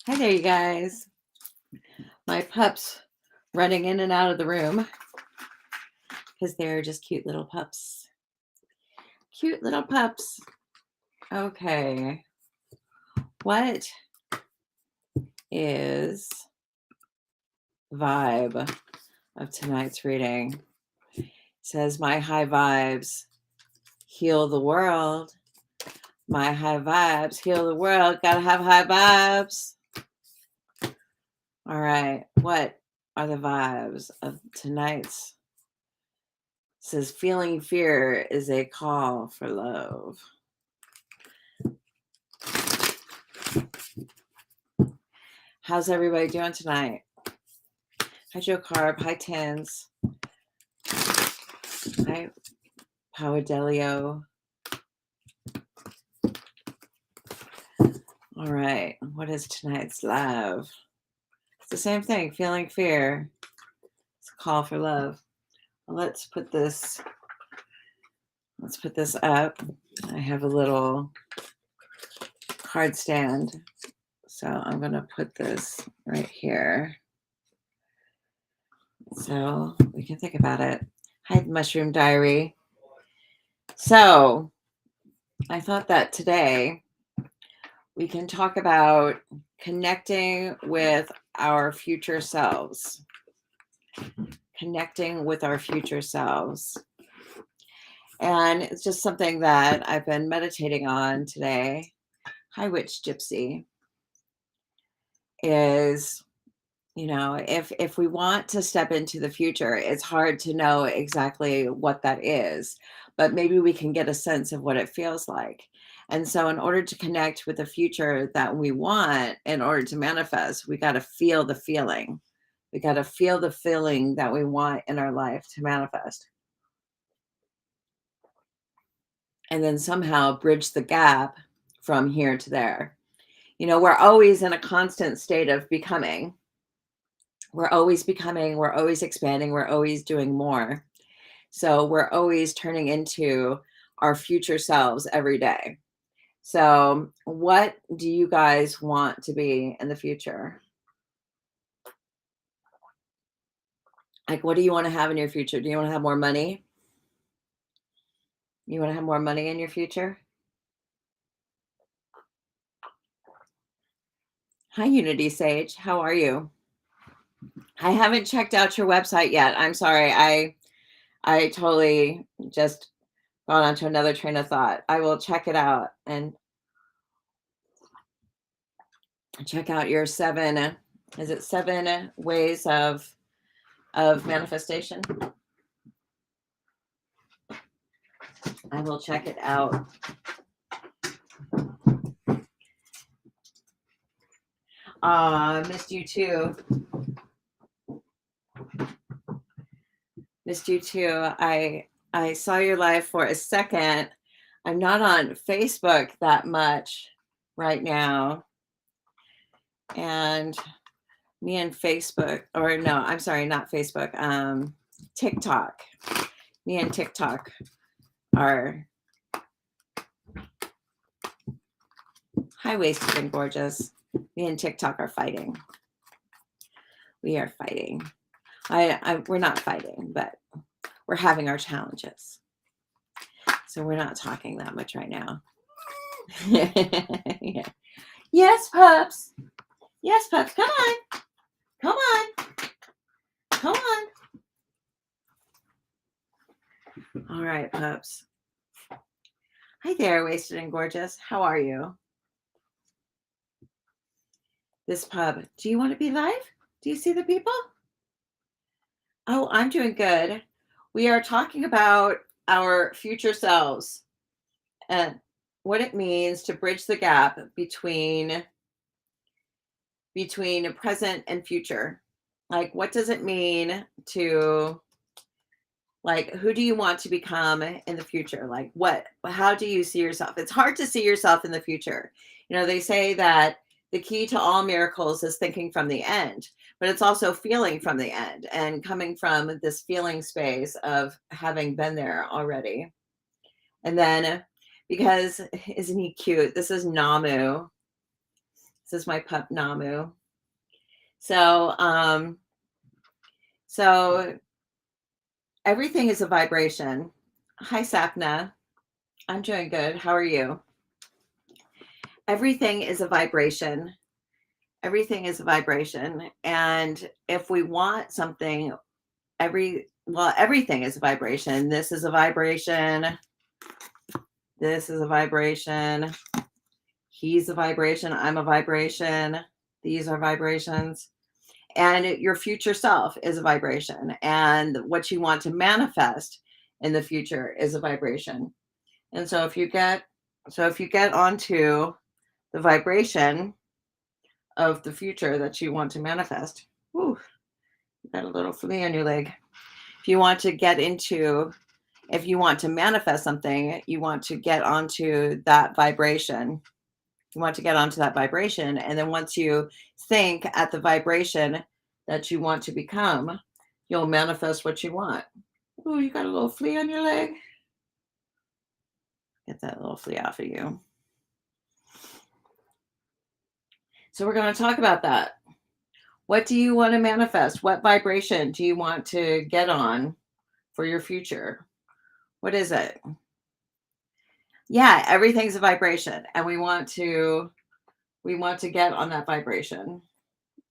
Hi there, you guys. My pups running in and out of the room because they're just cute little pups. Cute little pups. Okay. What is vibe of tonight's reading? It says, my high vibes heal the world. My high vibes heal the world. Gotta have high vibes. All right. What are the vibes of tonight's? It says, feeling fear is a call for love. How's everybody doing tonight? Hi, Joe Carb. Hi, Tins. Hi, Powadelio. All right. What is tonight's love? It's the same thing. Feeling fear. It's a call for love. Well, let's put this up. I have a little card stand. So I'm going to put this right here. So we can think about it. Hi, Mushroom Diary. So I thought that today we can talk about connecting with our future selves. Connecting with our future selves. And it's just something that I've been meditating on today. Hi, Witch Gypsy. Is, if we want to step into the future, it's hard to know exactly what that is, but maybe we can get a sense of what it feels like. And so in order to connect with the future that we want, in order to manifest, we got to feel the feeling. We got to feel the feeling that we want in our life to manifest. And then somehow bridge the gap from here to there. We're always in a constant state of becoming. We're always becoming, we're always expanding, we're always doing more. So we're always turning into our future selves every day. So what do you guys want to be in the future? Like, what do you want to have in your future? Do you want to have more money? You want to have more money in your future? Hi, Unity Sage. How are you? I haven't checked out your website yet. I'm sorry. I totally just gone on to another train of thought. I will check it out and check out your 7 ways of manifestation? I will check it out. Missed you too. Missed you too. I saw your live for a second. I'm not on Facebook that much right now. And me and Facebook, or no, I'm sorry, not Facebook, TikTok. Me and TikTok are high-waisted and gorgeous. Me and TikTok are fighting. We are fighting. We're not fighting, but we're having our challenges. So we're not talking that much right now. Yeah. Yes, pups. Yes, pups. Come on. Come on. Come on. All right, pups. Hi there, Wasted and Gorgeous. How are you? This pub. Do you want to be live? Do you see the people? Oh, I'm doing good. We are talking about our future selves and what it means to bridge the gap between present and future. Like, what does it mean to, like, who do you want to become in the future? Like, how do you see yourself? It's hard to see yourself in the future. They say that the key to all miracles is thinking from the end, but it's also feeling from the end and coming from this feeling space of having been there already. And then, because isn't he cute? This is Namu. This is my pup Namu. So, so everything is a vibration. Hi, Sapna. I'm doing good. How are you? Everything is a vibration. Everything is a vibration. And if we want something, everything is a vibration. This is a vibration. This is a vibration. He's a vibration. I'm a vibration. These are vibrations. And your future self is a vibration. And what you want to manifest in the future is a vibration. And so if you get onto the vibration of the future that you want to manifest, whew, you got a little flea on your leg. If you want to manifest something, you want to get onto that vibration. You want to get onto that vibration. And then once you think at the vibration that you want to become, you'll manifest what you want. Oh, you got a little flea on your leg? Get that little flea off of you. So we're going to talk about that. What do you want to manifest? What vibration do you want to get on for your future? What is it? Yeah, everything's a vibration, and we want to get on that vibration.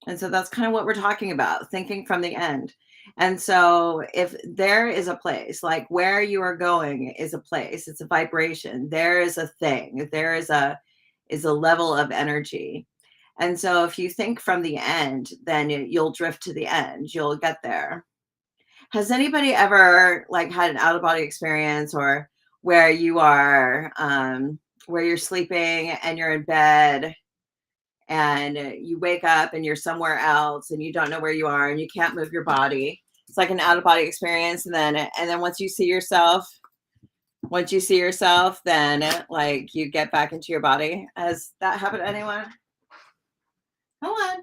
And so that's kind of what we're talking about, thinking from the end. And so if there is a place, like where you are going is a place, it's a vibration, there is a thing, there is a level of energy. And so if you think from the end, then you'll drift to the end, you'll get there. Has anybody ever like had an out of body experience, or where you are where you're sleeping and you're in bed and you wake up and you're somewhere else and you don't know where you are and you can't move your body? It's like an out of body experience. And then once you see yourself, then like you get back into your body. Has that happened to anyone? Come on,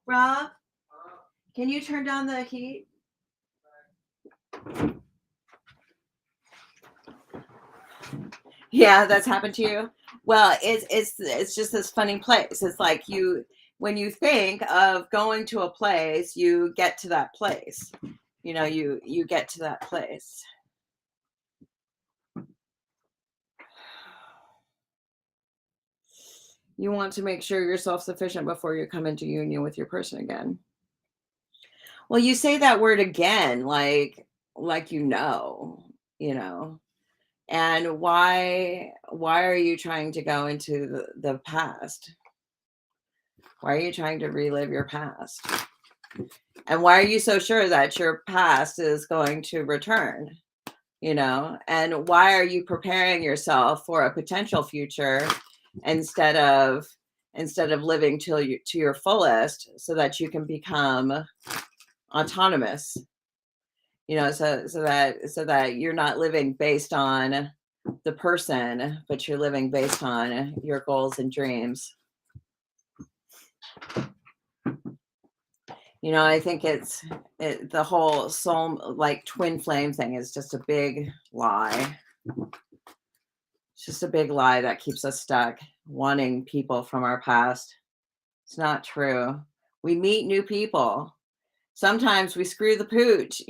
Rob, can you turn down the heat? Yeah, that's happened to you. Well, it's just this funny place. It's like when you think of going to a place, you get to that place. You get to that place. You want to make sure you're self-sufficient before you come into union with your person again. Well, you say that word again, like you know. And why are you trying to go into the past? Why are you trying to relive your past? And why are you so sure that your past is going to return? And why are you preparing yourself for a potential future instead of living to your fullest so that you can become autonomous? So that you're not living based on the person, but you're living based on your goals and dreams. I think the whole soul, like twin flame thing, is just a big lie. It's just a big lie that keeps us stuck wanting people from our past. It's not true. We meet new people. Sometimes we screw the pooch,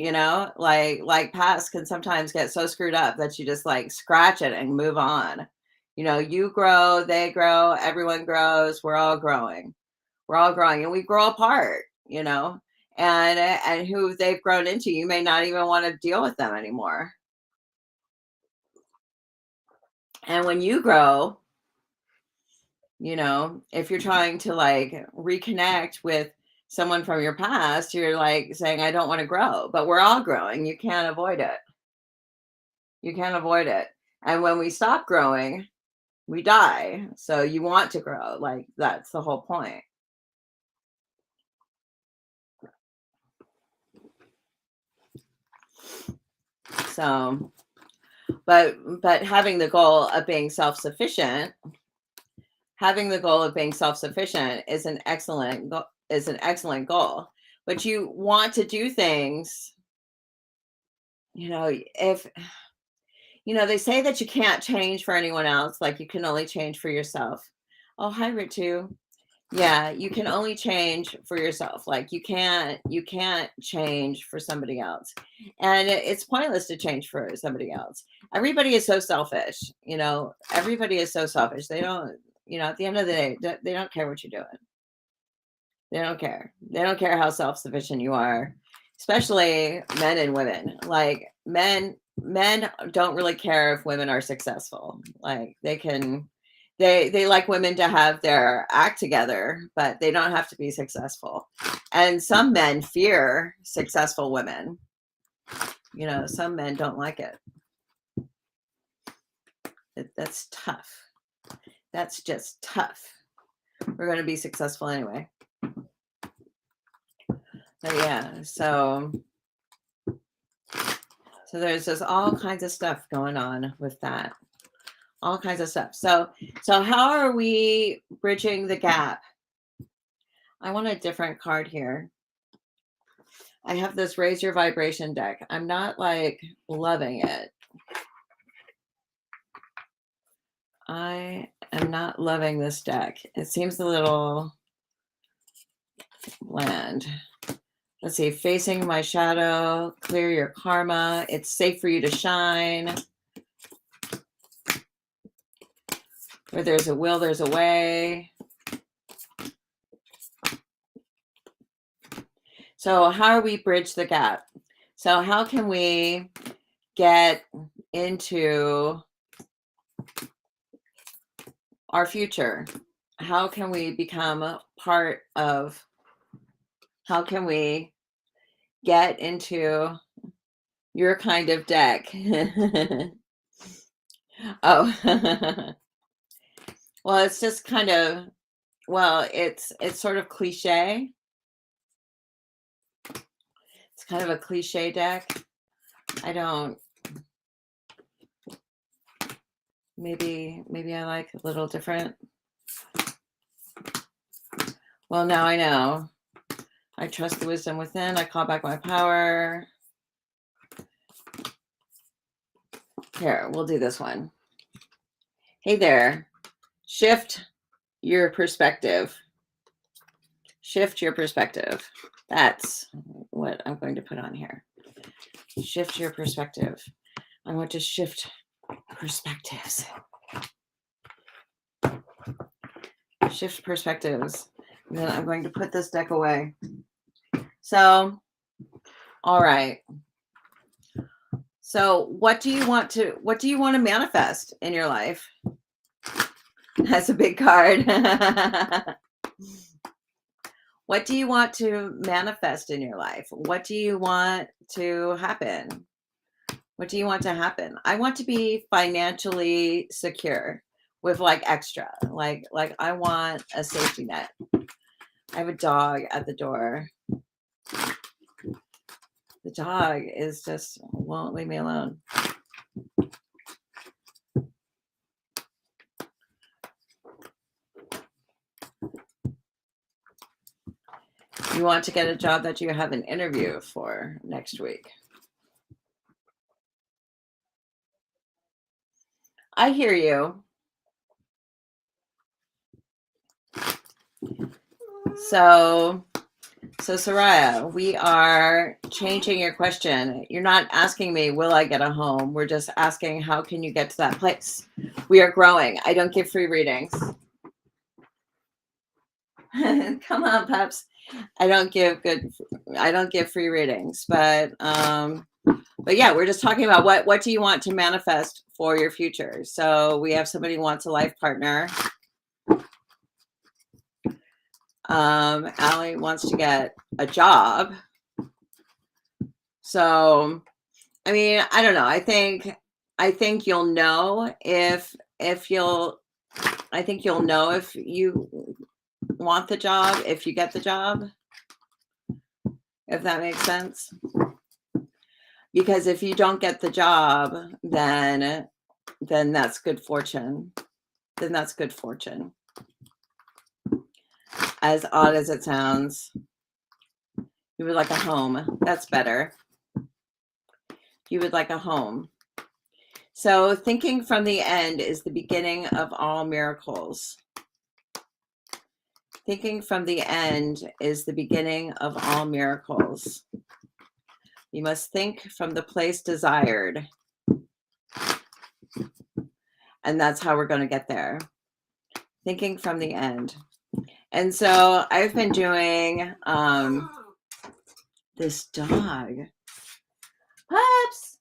like past can sometimes get so screwed up that you just like scratch it and move on. You grow, they grow, everyone grows, we're all growing, and we grow apart, and who they've grown into, you may not even want to deal with them anymore. And when you grow, if you're trying to like reconnect with someone from your past, you're like saying, I don't want to grow, but we're all growing. You can't avoid it. And when we stop growing, we die. So you want to grow. Like that's the whole point. So, but having the goal of being self-sufficient, is an excellent goal. But you want to do things, if they say that you can't change for anyone else, like you can only change for yourself. Oh, hi, Ritu. Yeah, you can only change for yourself. Like you can't change for somebody else. And it's pointless to change for somebody else. Everybody is so selfish, everybody is so selfish. They don't, at the end of the day, they don't care what you're doing. They don't care. They don't care how self-sufficient you are, especially men and women. Like men don't really care if women are successful. Like they like women to have their act together, but they don't have to be successful. And some men fear successful women. Some men don't like it. That's tough. That's just tough. We're going to be successful anyway. But yeah, so there's just all kinds of stuff going on with that. All kinds of stuff. So how are we bridging the gap? I want a different card here. I have this Raise Your Vibration deck. I'm not like loving it. I am not loving this deck. It seems a little bland. Let's see. Facing my shadow, clear your karma. It's safe for you to shine. Where there's a will, there's a way. So how do we bridge the gap? So how can we get into our future? How can we become part of, how can we get into your kind of deck? Oh, well, it's just kind of, well, it's sort of cliche. It's kind of a cliche deck. I don't, maybe I like a little different. Well, now I know. I trust the wisdom within. I call back my power. Here, we'll do this one. Hey there. Shift your perspective. Shift your perspective. That's what I'm going to put on here. Shift your perspective. I want to shift perspectives. Shift perspectives. And then I'm going to put this deck away. So, all right. So what do you want to manifest in your life? That's a big card. What do you want to manifest in your life? What do you want to happen? What do you want to happen? I want to be financially secure with like extra. Like I want a safety net. I have a dog at the door. The dog is just won't leave me alone. You want to get a job that you have an interview for next week. I hear you. So Soraya, we are changing your question. You're not asking me, will I get a home? We're just asking, how can you get to that place? We are growing. I don't give free readings. Come on, pups. I don't give free readings, but yeah, we're just talking about what do you want to manifest for your future. So we have somebody who wants a life partner. Allie wants to get a job. So, I mean, I don't know. I think you'll know if you want the job, if you get the job, if that makes sense. Because if you don't get the job, then that's good fortune. Then that's good fortune. As odd as it sounds. You would like a home. That's better. You would like a home. So thinking from the end is the beginning of all miracles. Thinking from the end is the beginning of all miracles. You must think from the place desired, and that's how we're going to get there. Thinking from the end. And so I've been doing this dog. Pups,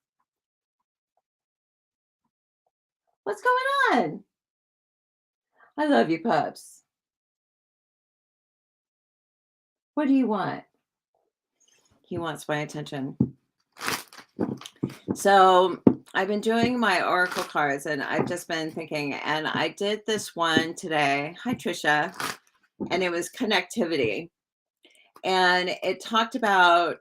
what's going on? I love you, pups. What do you want? He wants my attention. So I've been doing my oracle cards and I've just been thinking, and I did this one today. Hi, Trisha. And it was connectivity. And it talked about,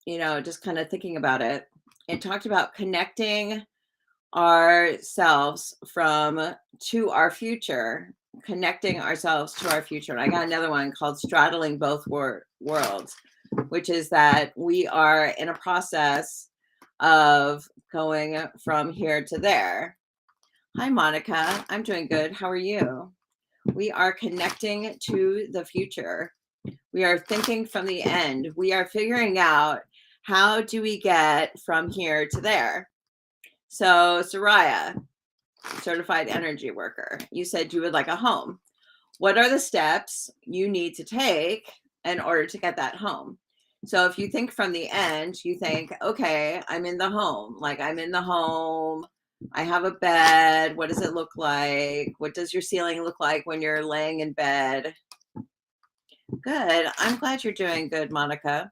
just kind of thinking about it. It talked about connecting ourselves to our future, connecting ourselves to our future. And I got another one called straddling both worlds, which is that we are in a process of going from here to there. Hi, Monica. I'm doing good. How are you? We are connecting to the future. We are thinking from the end. We are figuring out, how do we get from here to there? So, Soraya, certified energy worker, you said you would like a home. What are the steps you need to take in order to get that home? So if you think from the end, you think, okay, I'm in the home. Like, I'm in the home. I have a bed. What does it look like? What does your ceiling look like when you're laying in bed? Good. I'm glad you're doing good, Monica.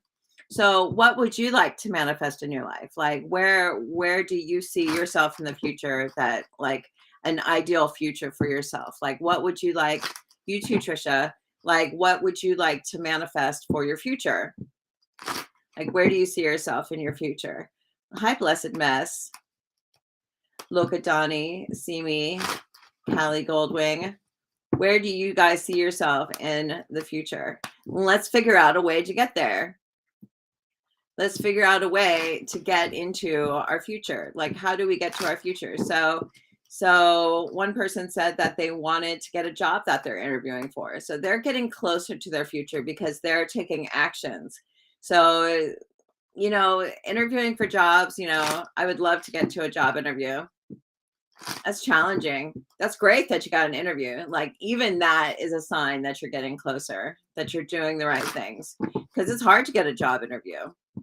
So what would you like to manifest in your life? Like, where do you see yourself in the future, that like an ideal future for yourself? Like, what would you like, you too, Trisha, like, what would you like to manifest for your future? Like, where do you see yourself in your future? Hi, Blessed Mess. Loka Donnie, Simi, Callie Goldwing. Where do you guys see yourself in the future? Let's figure out a way to get there. Let's figure out a way to get into our future. Like, how do we get to our future? So one person said that they wanted to get a job that they're interviewing for. So they're getting closer to their future because they're taking actions. So, interviewing for jobs, I would love to get to a job interview. That's challenging. That's great that you got an interview. Like, even that is a sign that you're getting closer, that you're doing the right things, because it's hard to get a job interview.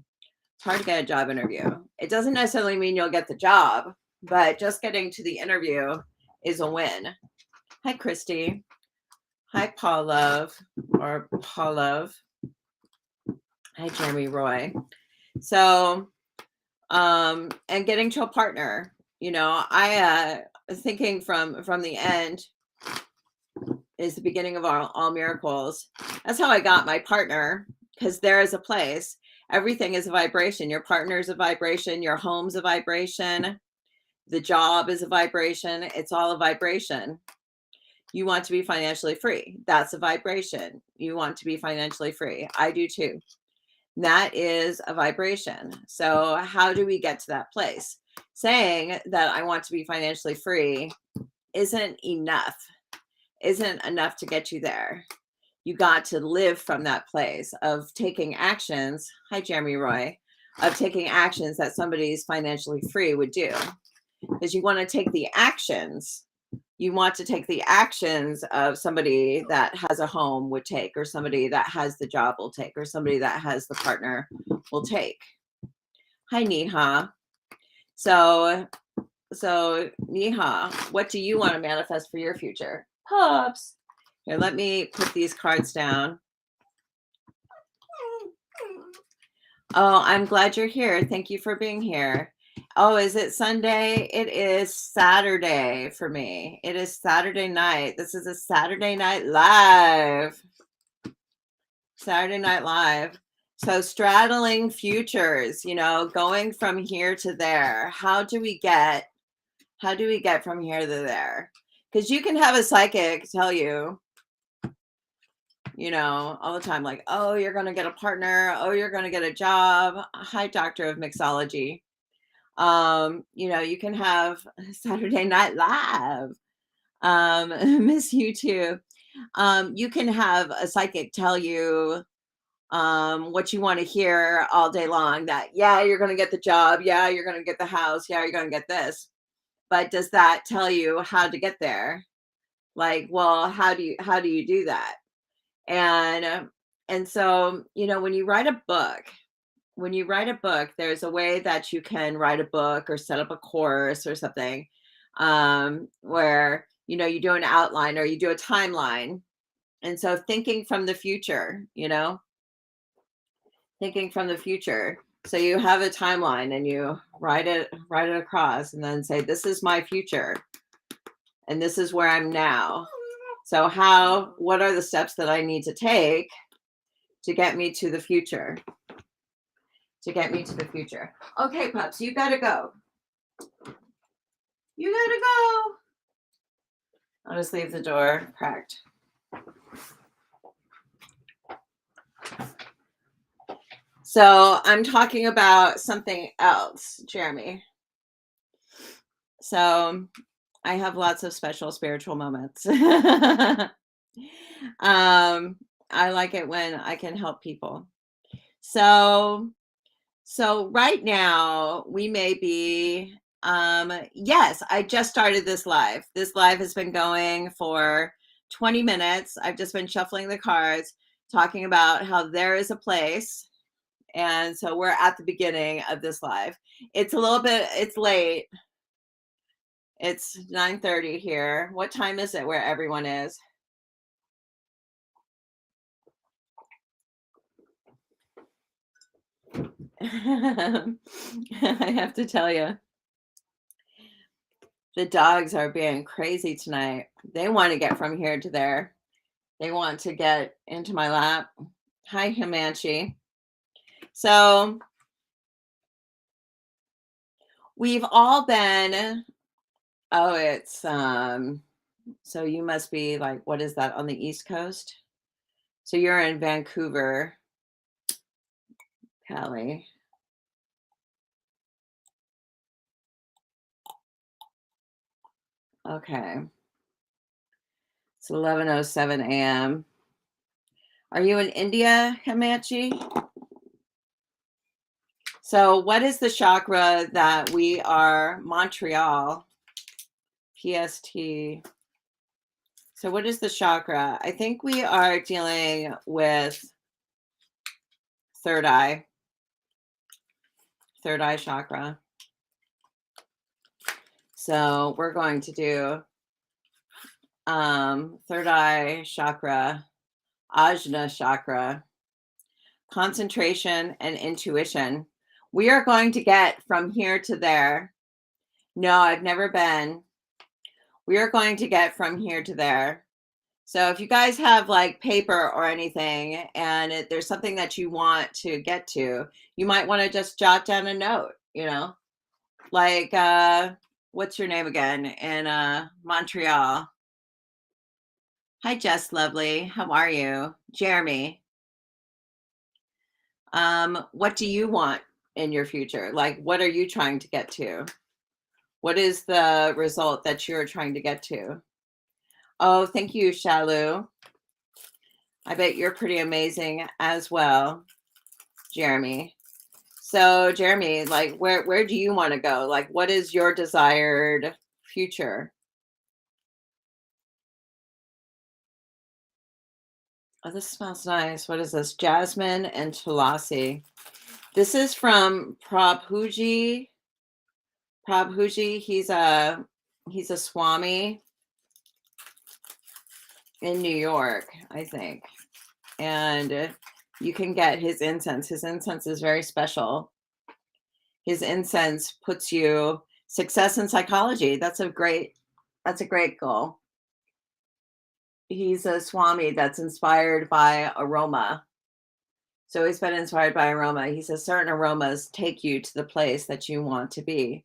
It's hard to get a job interview. It doesn't necessarily mean you'll get the job, but just getting to the interview is a win. Hi, Christy. Hi, Paul Love, or Paul Love. Hi, Jeremy Roy. So, and getting to a partner, I thinking from the end is the beginning of all miracles. That's how I got my partner, because there is a place. Everything is a vibration. Your partner is a vibration. Your home's a vibration. The job is a vibration. It's all a vibration. You want to be financially free. That's a vibration. You want to be financially free. I do too. That is a vibration. So how do we get to that place? Saying that I want to be financially free isn't enough to get you there. You got to live from that place of taking actions. Hi, Jeremy Roy. Of taking actions that somebody's financially free would do. Because you want to take the actions. You want to take the actions of somebody that has a home would take, or somebody that has the job will take, or somebody that has the partner will take. Hi, Neha. So Neha, what do you want to manifest for your future? Pups. Here, let me put these cards down. Oh, I'm glad you're here. Thank you for being here. Oh, is it Sunday? It is Saturday for me. It is Saturday night. This is a Saturday Night Live. Saturday Night Live. So straddling futures, going from here to there. How do we get from here to there? Because you can have a psychic tell you, all the time, like, oh, you're going to get a partner. Oh, you're going to get a job. Hi, Doctor of Mixology. You can have Saturday Night Live. Miss you too. You can have a psychic tell you what you want to hear all day long, that, yeah, you're going to get the job. Yeah, you're going to get the house. Yeah, you're going to get this. But does that tell you how to get there? Like, well, how do you do that? And so, when you write a book, there's a way that you can write a book or set up a course or something, where, you do an outline or you do a timeline. And so thinking from the future, thinking from the future. So you have a timeline and you write it across and then say, this is my future and this is where I'm now. So what are the steps that I need to take to get me to the future? To get me to the future. Okay, pups, you gotta go. You gotta go. I'll just leave the door cracked. So I'm talking about something else, Jeremy. So I have lots of special spiritual moments. I like it when I can help people. So right now we may be, yes, I just started this live. This live has been going for 20 minutes. I've just been shuffling the cards, talking about how there is a place. And so we're at the beginning of this live. It's late. It's 9:30 here. What time is it where everyone is? I have to tell you, the dogs are being crazy tonight. They want to get from here to there. They want to get into my lap. Hi, Himanshi. So we've all been, it's, so you must be like, what is that, on the East Coast? So you're in Vancouver, Callie. Okay. It's 11:07 a.m. Are you in India, Himanshi? So what is the chakra that we are? Montreal, PST. So what is the chakra? I think we are dealing with third eye chakra. So we're going to do third eye chakra, Ajna chakra, concentration and intuition. We are going to get from here to there. No, I've never been. We are going to get from here to there. So if you guys have like paper or anything and there's something that you want to get to, you might want to just jot down a note, like, what's your name again in Montreal? Hi, Jess Lovely. How are you? Jeremy. What do you want in your future? Like, what are you trying to get to? What is the result that you're trying to get to? Oh, thank you, Shalu. I bet you're pretty amazing as well, Jeremy. So, Jeremy, like, where do you want to go? Like, what is your desired future? Oh, this smells nice. What is this? Jasmine and Tulasi. This is from Prabhuji. Prabhuji, he's a Swami in New York, I think. And you can get his incense. His incense is very special. His incense puts you success in psychology. That's a great goal. He's a Swami that's inspired by aroma. So he's been inspired by aroma. He says certain aromas take you to the place that you want to be.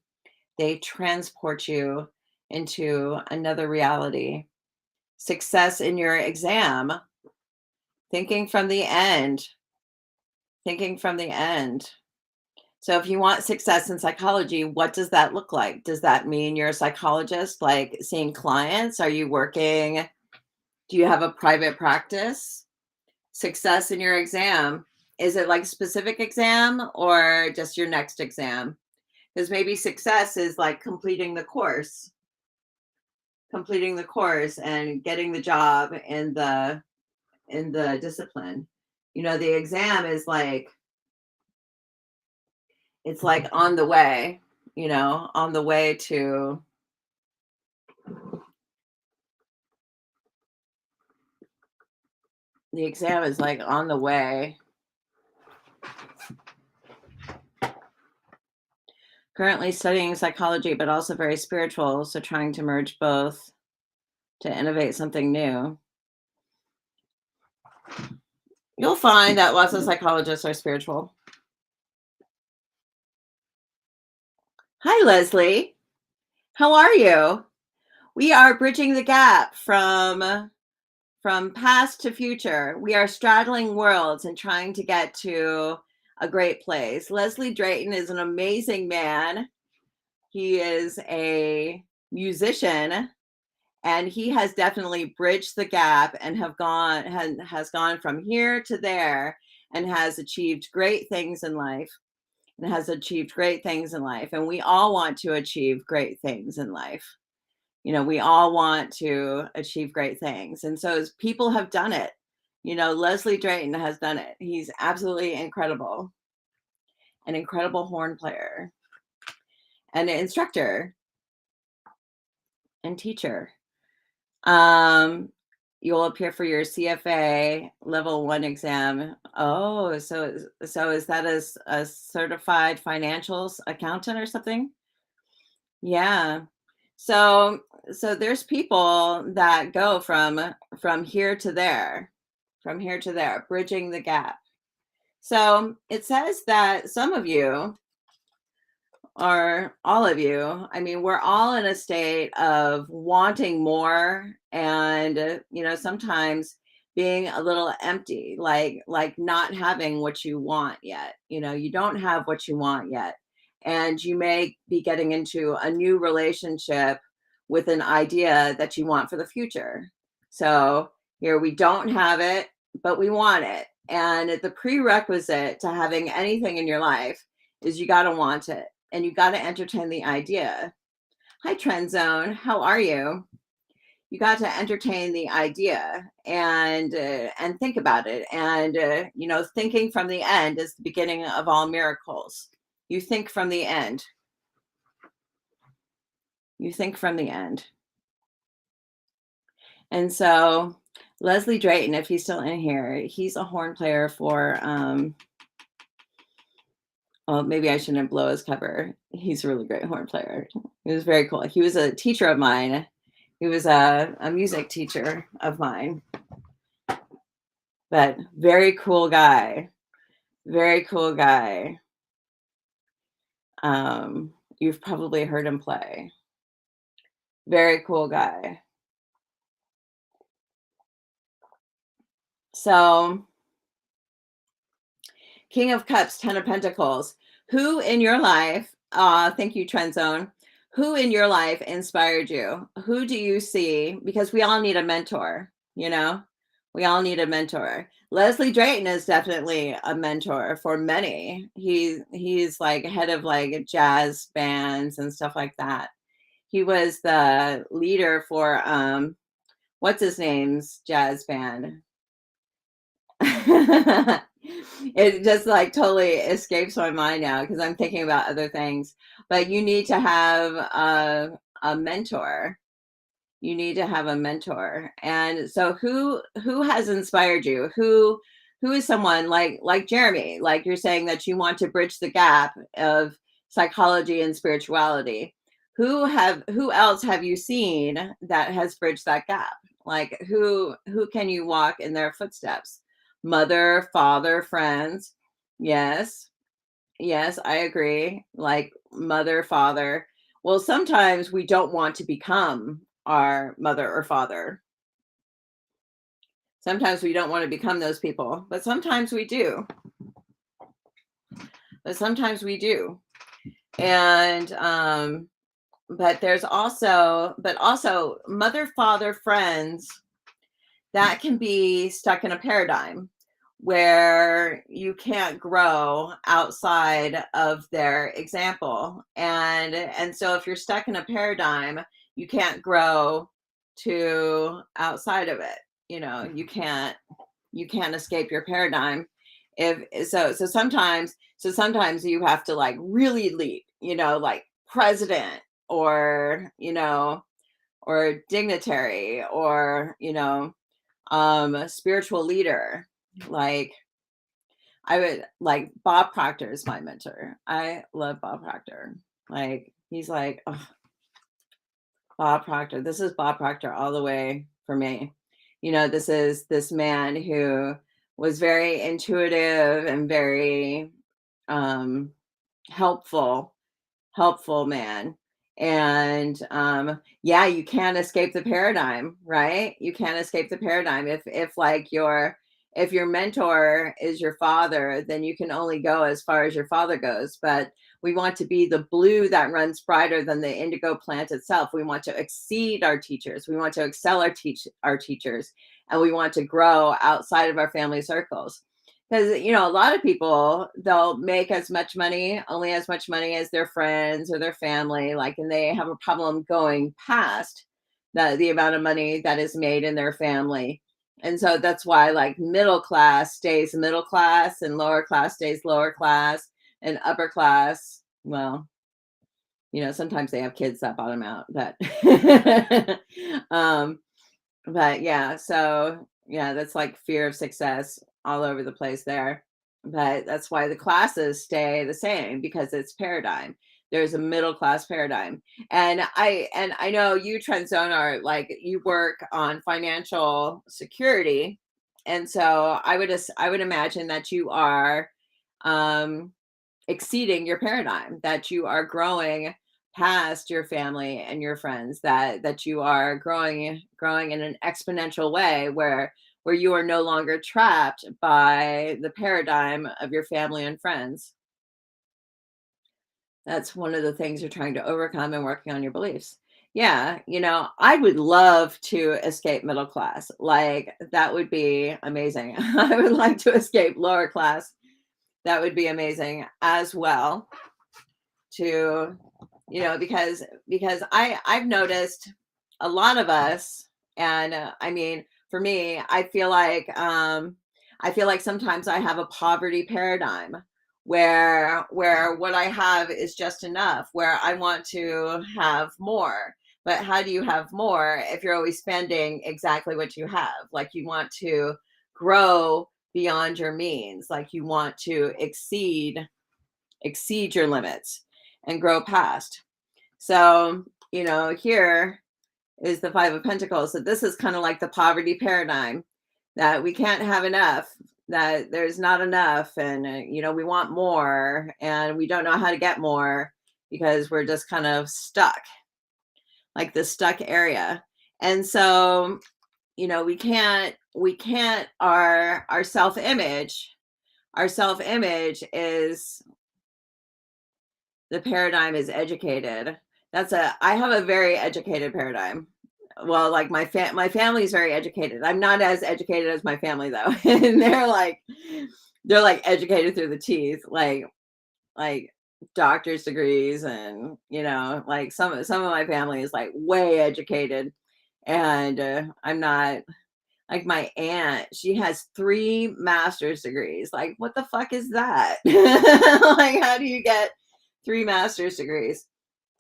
They transport you into another reality. Success in your exam. Thinking from the end. So if you want success in psychology, what does that look like? Does that mean you're a psychologist, like seeing clients? Are you working Do you have a private practice? Success in your exam. Is it like a specific exam or just your next exam? Because maybe success is like completing the course and getting the job in the discipline. You know, the exam is like it's like on the way, you know, on the way to the exam is like on the way. Currently studying psychology, but also very spiritual. So trying to merge both to innovate something new. You'll find that lots of psychologists are spiritual. Hi, Leslie. How are you? We are bridging the gap from past to future. We are straddling worlds and trying to get to a great place. Leslie Drayton is an amazing man. He is a musician and he has definitely bridged the gap and has gone from here to there and has achieved great things in life and we all want to achieve great things in life. You know, we all want to achieve great things. And so as people have done it, you know, Leslie Drayton has done it. He's absolutely incredible, an incredible horn player, and an instructor and teacher. Um, you'll appear for your CFA level 1 exam. Oh, so is that a certified financials accountant or something? Yeah. So there's people that go from here to there, bridging the gap. So it says that some of you or all of you, I mean, we're all in a state of wanting more and you know, sometimes being a little empty, like not having what you want yet. You know, you don't have what you want yet. And you may be getting into a new relationship with an idea that you want for the future. So here we don't have it, but we want it. And the prerequisite to having anything in your life is you got to want it and you got to entertain the idea. Hi, Trend Zone. How are you? You got to entertain the idea and think about it. And you know, thinking from the end is the beginning of all miracles. You think from the end. You think from the end. And so Leslie Drayton, if he's still in here, he's a horn player for well, maybe I shouldn't blow his cover. He's a really great horn player. He was very cool. He was a teacher of mine. He was a music teacher of mine. But very cool guy. Very cool guy. You've probably heard him play. Very cool guy. So, King of Cups, 10 of Pentacles. Who in your life, thank you, Trend Zone. Who in your life inspired you? Who do you see? Because we all need a mentor, you know? We all need a mentor. Leslie Drayton is definitely a mentor for many. He's like head of like jazz bands and stuff like that. He was the leader for what's his name's jazz band. It just like totally escapes my mind now because I'm thinking about other things. But you need to have a mentor. You need to have a mentor. And so who has inspired you? Who is someone like Jeremy? Like you're saying that you want to bridge the gap of psychology and spirituality. Who else have you seen that has bridged that gap? Like who can you walk in their footsteps? Mother, father, friends. Yes. Yes, I agree. Like mother, father. Well, sometimes we don't want to become our mother or father. Sometimes we don't want to become those people, but sometimes we do. But sometimes we do. And but also mother, father, friends that can be stuck in a paradigm where you can't grow outside of their example. And so if you're stuck in a paradigm, you can't grow to outside of it. You can't escape your paradigm. If sometimes you have to like really lead, like president, or or dignitary, or a spiritual leader. Like, I would like Bob Proctor is my mentor. I love Bob Proctor. Like, he's like, ugh, Bob Proctor. This is Bob Proctor all the way for me. This is this man who was very intuitive and very um helpful helpful man. And yeah, you can't escape the paradigm, right? You can't escape the paradigm. If like your mentor is your father, then you can only go as far as your father goes. But we want to be the blue that runs brighter than the indigo plant itself. We want to exceed our teachers, we want to excel our teachers, and we want to grow outside of our family circles. Because a lot of people, they'll make as much money, only as much money as their friends or their family, like, and they have a problem going past the amount of money that is made in their family. And so that's why, like, middle class stays middle class, and lower class stays lower class, and upper class, well, sometimes they have kids that bottom out, but um but yeah, so yeah, that's like fear of success all over the place there. But that's why the classes stay the same, because it's paradigm. There's a middle class paradigm. And I know you, Trent Zonar, like, you work on financial security. And so I would imagine that you are um exceeding your paradigm, that you are growing past your family and your friends, that you are growing in an exponential way, where you are no longer trapped by the paradigm of your family and friends. That's one of the things you're trying to overcome and working on your beliefs. Yeah, I would love to escape middle class. Like, that would be amazing. I would like to escape lower class. That would be amazing as well, to because I've noticed a lot of us. And I mean, for me, I feel like sometimes I have a poverty paradigm, where what I have is just enough, where I want to have more. But how do you have more if you're always spending exactly what you have? Like, you want to grow beyond your means, like, you want to exceed your limits and grow past. So, here is the Five of Pentacles. So this is kind of like the poverty paradigm, that we can't have enough, that there's not enough, and we want more, and we don't know how to get more, because we're just kind of stuck, like the stuck area. And so, we can't our self-image, is the paradigm is educated. I have a very educated paradigm. Well, like, my family is very educated. I'm not as educated as my family, though. And they're like educated through the teeth, like doctor's degrees, and like, some of my family is like way educated. And I'm not. Like, my aunt, she has 3 master's degrees. Like, what the fuck is that? Like, how do you get 3 master's degrees?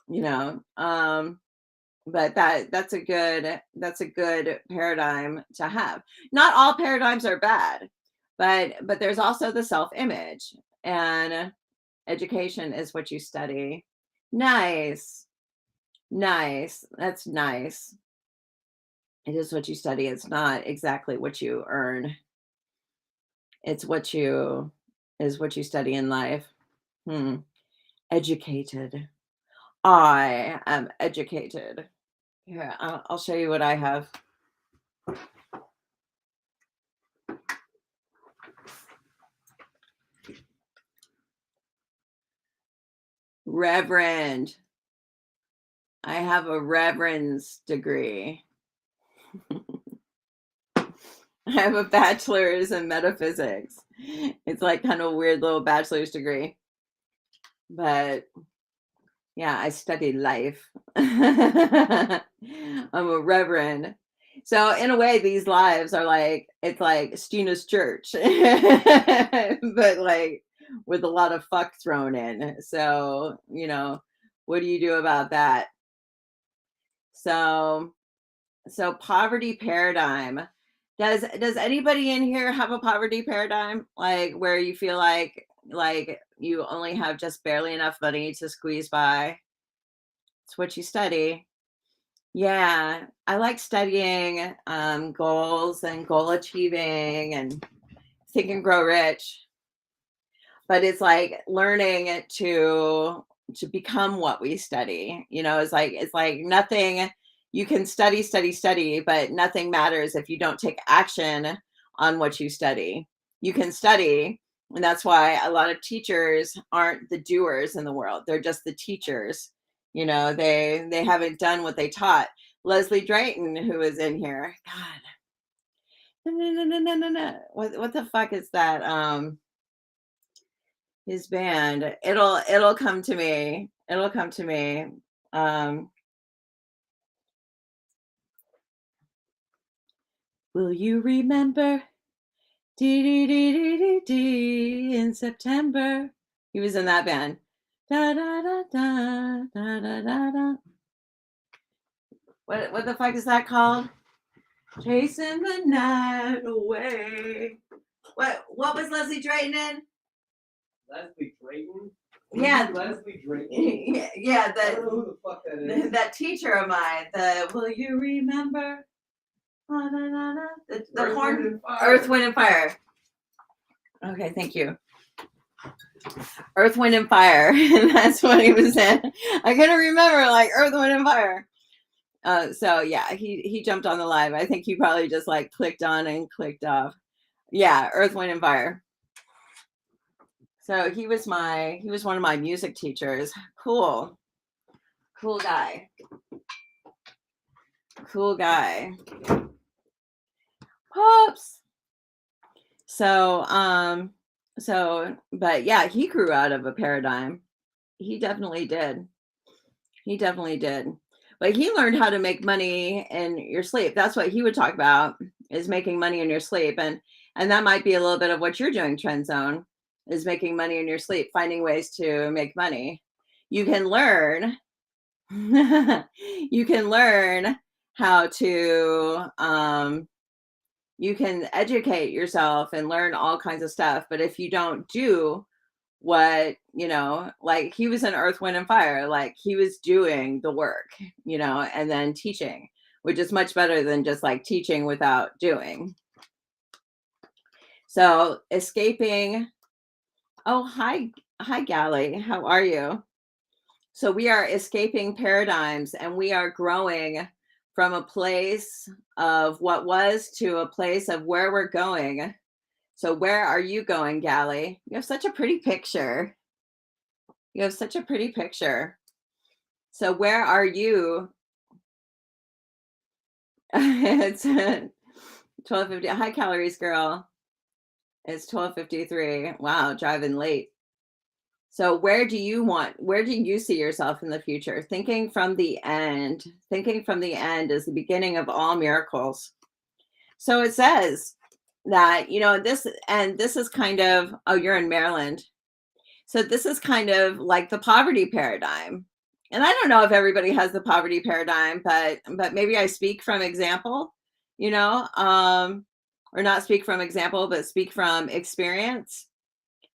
You know, but that's a good paradigm to have. Not all paradigms are bad, but there's also the self-image, and education is what you study. Nice, nice. That's nice. It is what you study. It's not exactly what you earn. It's what you study in life. Hmm. Educated. I am educated. Here, I'll show you what I have. Reverend. I have a reverend's degree. I have a bachelor's in metaphysics. It's like kind of a weird little bachelor's degree. But yeah, I studied life. I'm a reverend. So in a way, these lives are like it's like Stina's church, but like with a lot of fuck thrown in. So, what do you do about that? So so poverty paradigm. Does anybody in here have a poverty paradigm? Like where you feel like you only have just barely enough money to squeeze by? It's what you study. Yeah, I like studying goals and goal achieving and think and grow rich. But it's like learning to become what we study. It's like nothing. You can study, but nothing matters if you don't take action on what you study. You can study, and that's why a lot of teachers aren't the doers in the world. They're just the teachers. They haven't done what they taught. Leslie Drayton, who is in here, God, no, no, no, no, no, no, no. What the fuck is that? His band. It'll come to me. It'll come to me. Um, will you remember? Dee dee dee dee dee dee in September. He was in that band. Da da da da da da da da. What the fuck is that called? Chasing the night away. What was Leslie Drayton in? Leslie Drayton? Yeah, Leslie Drayton? yeah, I don't know who the fuck that is. that teacher of mine. The Will you remember? The horn. Earth, Wind, and Fire. Okay, thank you. Earth, Wind, and Fire. That's what he was in. I couldn't remember like Earth, Wind, and Fire. So yeah, he jumped on the live. I think he probably just like clicked on and clicked off. Yeah, Earth, Wind, and Fire. So he was one of my music teachers. Cool guy. Cool guy. Pops. But yeah, he grew out of a paradigm. He definitely did. But he learned how to make money in your sleep. That's what he would talk about, is making money in your sleep. And that might be a little bit of what you're doing, Trend Zone, is making money in your sleep, finding ways to make money. You can learn you can learn how to you can educate yourself and learn all kinds of stuff, but if you don't do what, like he was in Earth, Wind, and Fire, like he was doing the work, and then teaching, which is much better than just like teaching without doing. So escaping. Oh, hi Gally, how are you? So we are escaping paradigms and we are growing from a place of what was to a place of where we're going. So where are you going, Gally? You have such a pretty picture. So where are you? It's 12:50. Hi, calories, girl. It's 12:53. Wow, driving late. So where do you see yourself in the future? Thinking from the end is the beginning of all miracles. So it says that, this is kind of, oh, you're in Maryland. So this is kind of like the poverty paradigm. And I don't know if everybody has the poverty paradigm, but maybe I speak from example, or not speak from example, but speak from experience.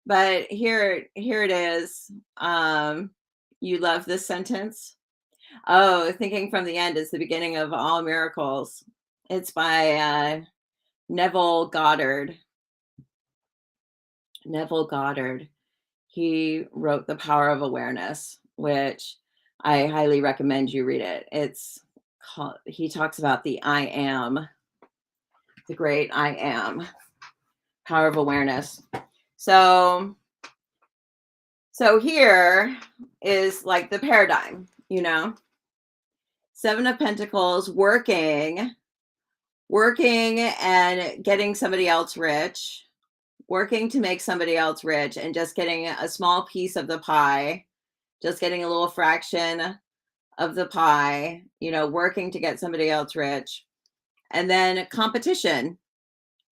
But here it is. You love this sentence. Oh, thinking from the end is the beginning of all miracles. It's by Neville Goddard. Neville Goddard. He wrote The Power of Awareness, which I highly recommend you read it. He talks about the I am, the great I am, power of awareness. So here is like the paradigm, Seven of Pentacles, working working and getting somebody else rich, working to make somebody else rich and just getting a small piece of the pie, just getting a little fraction of the pie, working to get somebody else rich. And then competition,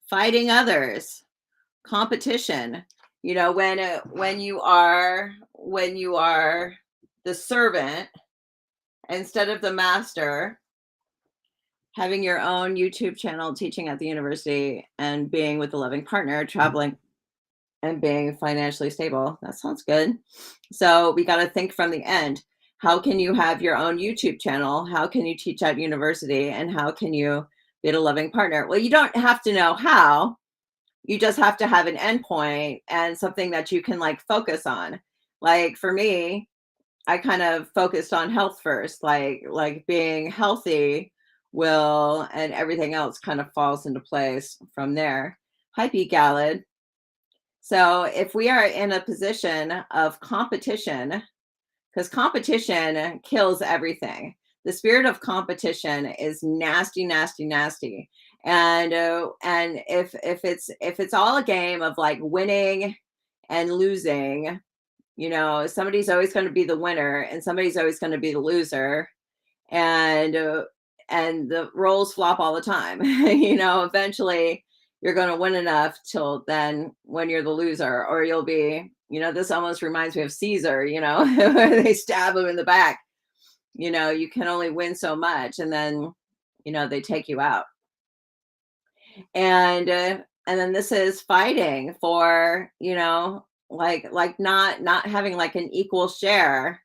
fighting others, competition. When you are the servant instead of the master, having your own YouTube channel, teaching at the university, and being with a loving partner, traveling and being financially stable. That sounds good. So we got to think from the end. How can you have your own YouTube channel? How can you teach at university? And how can you be a loving partner? Well, you don't have to know how. You just have to have an endpoint and something that you can focus on. Like for me, I kind of focused on health first, like being healthy and everything else kind of falls into place from there. Hi, Pete Gallad. So if we are in a position of competition, because competition kills everything. The spirit of competition is nasty, nasty, nasty. And if it's all a game of winning and losing, somebody's always going to be the winner and somebody's always going to be the loser, and the roles flop all the time. Eventually you're going to win enough till then when you're the loser, or you'll be, this almost reminds me of Caesar, where they stab him in the back. You can only win so much, and then, they take you out. And then this is fighting for, not having an equal share.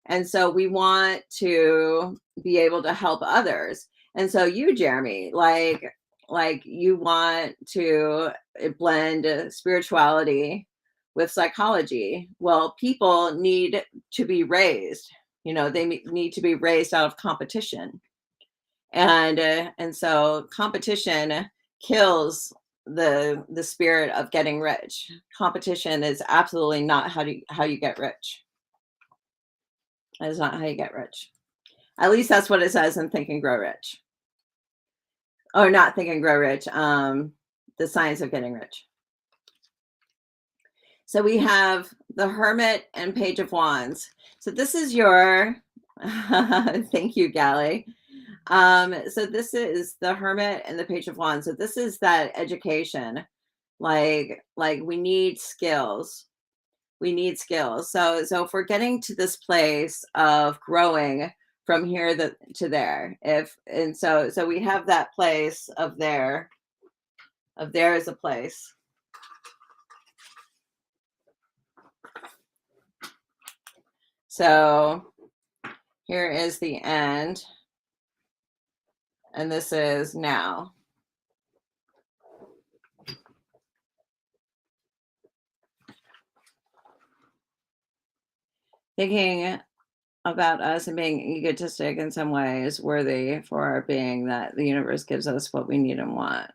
And so we want to be able to help others. And so you, Jeremy, you want to blend spirituality with psychology. Well, people need to be raised, they need to be raised out of competition. And so competition kills the spirit of getting rich. Competition is absolutely not how you get rich. That is not how you get rich. At least that's what it says in Think and Grow Rich. Or not Think and Grow Rich, The Science of Getting Rich. So we have the Hermit and Page of Wands. So this is your, thank you, Gally. So this is the Hermit and the Page of Wands. So this is that education. Like we need skills. We need skills. So if we're getting to this place of growing from here to there, so we have that place of there is a place. So here is the end, and this is now. Thinking about us and being egotistic in some ways, worthy for our being, that the universe gives us what we need and want.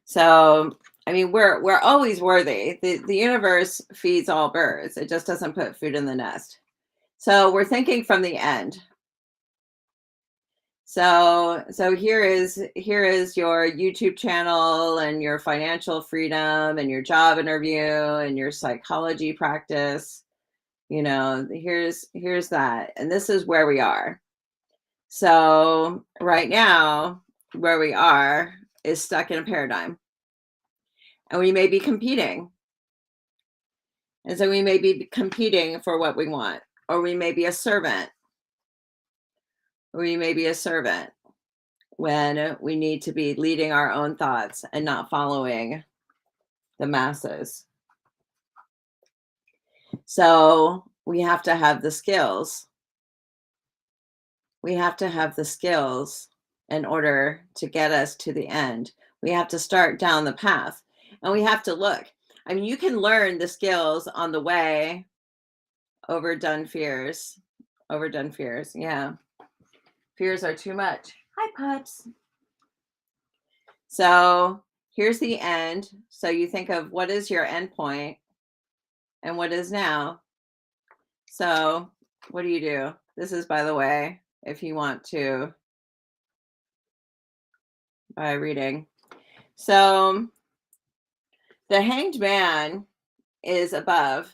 So, I mean, we're always worthy. The universe feeds all birds. It just doesn't put food in the nest. So we're thinking from the end. So here is your YouTube channel and your financial freedom and your job interview and your psychology practice. Here's that. And this is where we are. So right now, where we are is stuck in a paradigm. And we may be competing. And so we may be competing for what we want, or we may be a servant. We may be a servant when we need to be leading our own thoughts and not following the masses. So we have to have the skills. We have to have the skills in order to get us to the end. We have to start down the path, and we have to look. I mean, you can learn the skills on the way. Overdone fears. Yeah. Fears are too much. Hi, pups. So here's the end. So you think of what is your end point and what is now. So what do? This is, by the way, if you want to buy a reading. So the Hanged Man is above.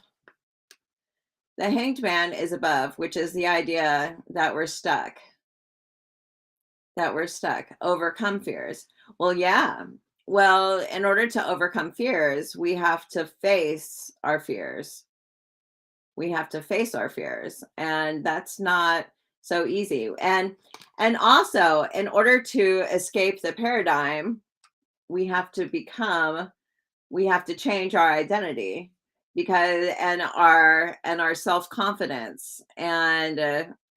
The Hanged Man is above, which is the idea that we're stuck. That we're stuck. Overcome fears. Well, yeah. Well, in order to overcome fears, we have to face our fears. We have to face our fears, and that's not so easy. And also, in order to escape the paradigm, we have to change our identity, because and our self-confidence, and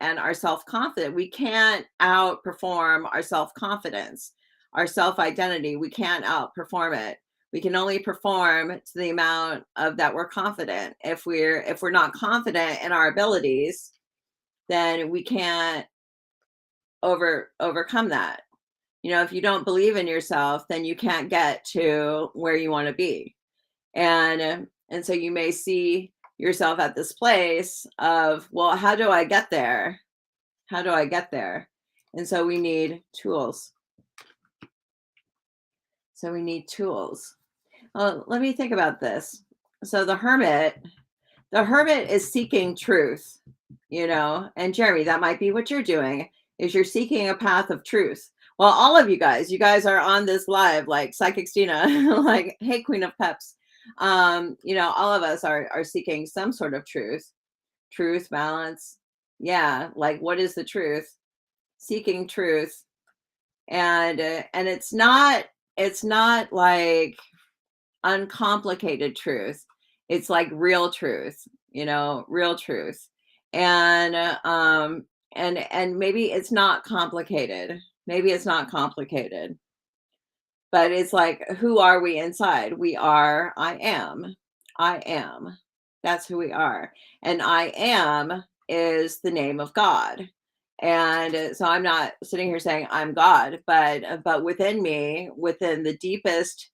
our self-confidence, we can't outperform our self-confidence, our self-identity. We can't outperform it. We can only perform to the amount of that we're confident. If we're not confident in our abilities, then we can't overcome that. If you don't believe in yourself, then you can't get to where you want to be. And so you may see yourself at this place of, well, how do I get there? How do I get there? And so we need tools. Let me think about this. So the hermit is seeking truth, and Jeremy, that might be what you're doing, is you're seeking a path of truth. Well, all of you guys are on this live, like Psychic Stina, like, hey, Queen of Cups. All of us are seeking some sort of truth, balance. Yeah. Like, what is the truth? Seeking truth. And it's not like uncomplicated truth. It's like real truth, real truth. And maybe it's not complicated. But it's like, who are we inside? We are, I am. That's who we are. And I am is the name of God. And so I'm not sitting here saying I'm God, but within me, within the deepest,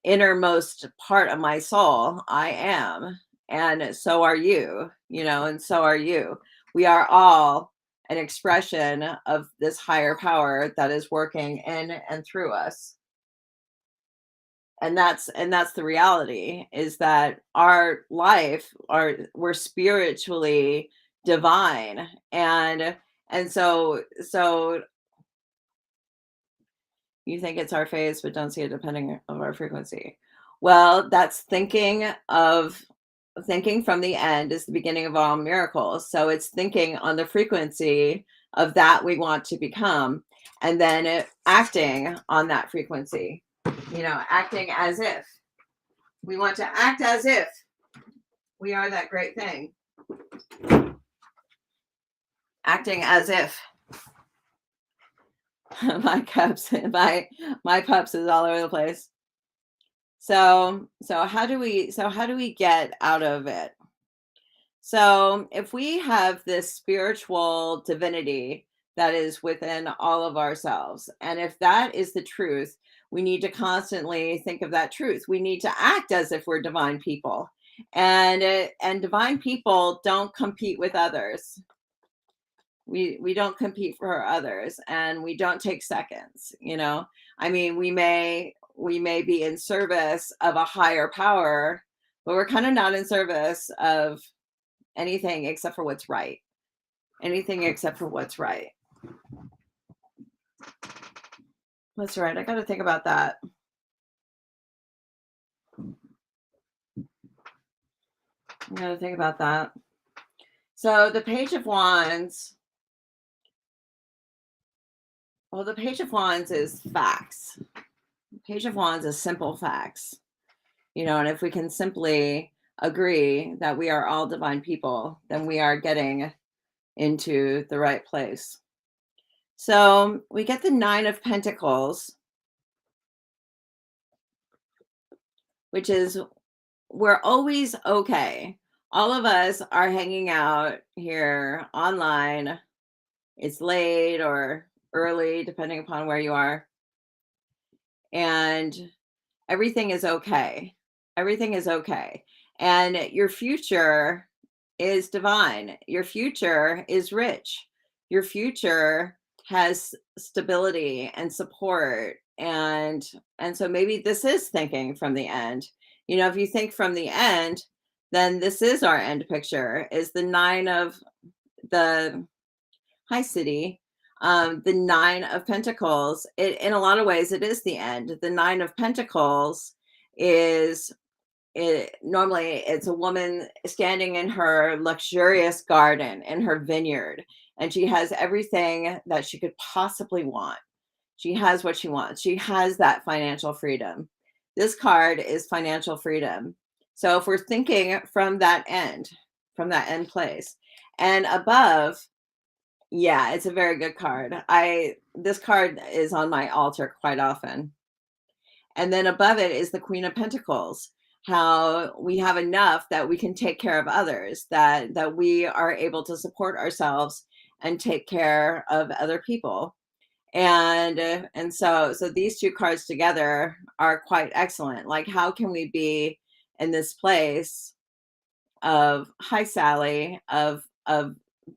innermost part of my soul, I am. And so are you, and so are you. We are all an expression of this higher power that is working in and through us. And that's the reality, is that our life, we're spiritually divine. And so you think it's our phase, but don't see it depending on our frequency. Well, that's thinking from the end is the beginning of all miracles. So it's thinking on the frequency of that we want to become, and then acting on that frequency, acting as if we want to act as if we are that great thing. Acting as if. My cups, my pups is all over the place. So how do we get out of it? So if we have this spiritual divinity that is within all of ourselves, and if that is the truth, we need to constantly think of that truth. We need to act as if we're divine people, and divine people don't compete with others. We don't compete for others, and we don't take seconds. I mean, we may be in service of a higher power, but we're kind of not in service of anything except for what's right. That's right. I got to think about that. So the Page of Wands. Well, the Page of Wands is facts. The Page of Wands is simple facts. And if we can simply agree that we are all divine people, then we are getting into the right place. So we get the Nine of Pentacles, which is, we're always okay. All of us are hanging out here online. It's late or early, depending upon where you are. And everything is okay. And your future is divine. Your future is rich. your future has stability and support, and so maybe this is thinking from the end. If you think from the end, then this is our end picture, is the nine of the high city, the nine of pentacles. In a lot of ways it is the end. The nine of pentacles is normally it's a woman standing in her luxurious garden in her vineyard, and she has everything that she could possibly want. She has what she wants. She has that financial freedom. This card is financial freedom. So if we're thinking from that end place, and above, yeah, it's a very good card. This card is on my altar quite often. And then above it is the Queen of Pentacles, how we have enough that we can take care of others, that we are able to support ourselves and take care of other people. And so these two cards together are quite excellent. Like, how can we be in this place of, hi Sally, of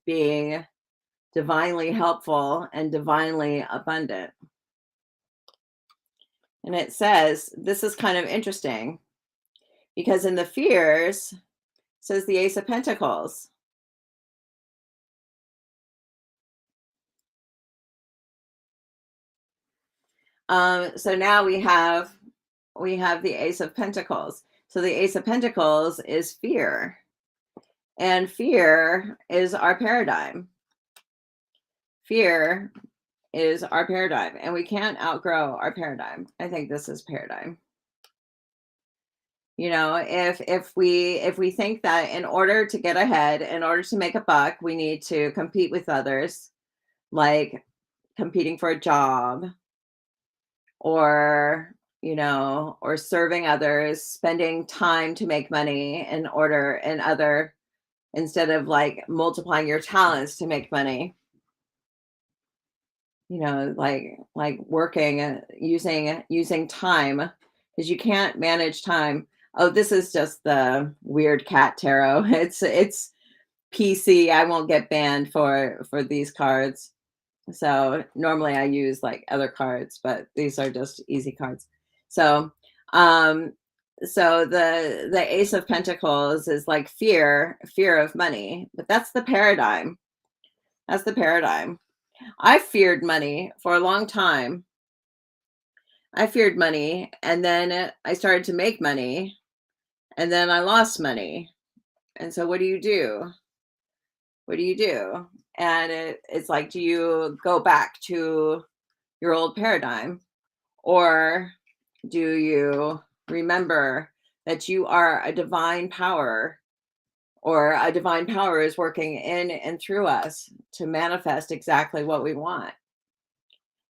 being divinely helpful and divinely abundant? And it says, this is kind of interesting, because in the fears, it says the Ace of Pentacles. So now we have the Ace of Pentacles. So the Ace of Pentacles is fear, and fear is our paradigm. Fear is our paradigm, and we can't outgrow our paradigm. I think this is paradigm. If we think that in order to get ahead, in order to make a buck, we need to compete with others, like competing for a job, or or serving others, spending time to make money instead of like multiplying your talents to make money, like working, using time, because you can't manage time. Oh, this is just the weird cat tarot. It's PC. I won't get banned for these cards. So normally I use like other cards, but these are just easy cards. So the Ace of Pentacles is like fear of money, but that's the paradigm. That's the paradigm. I feared money for a long time. I feared money, and then I started to make money, and then I lost money. And so what do you do? What do you do? And it's like, do you go back to your old paradigm, or do you remember that you are a divine power, or a divine power is working in and through us to manifest exactly what we want?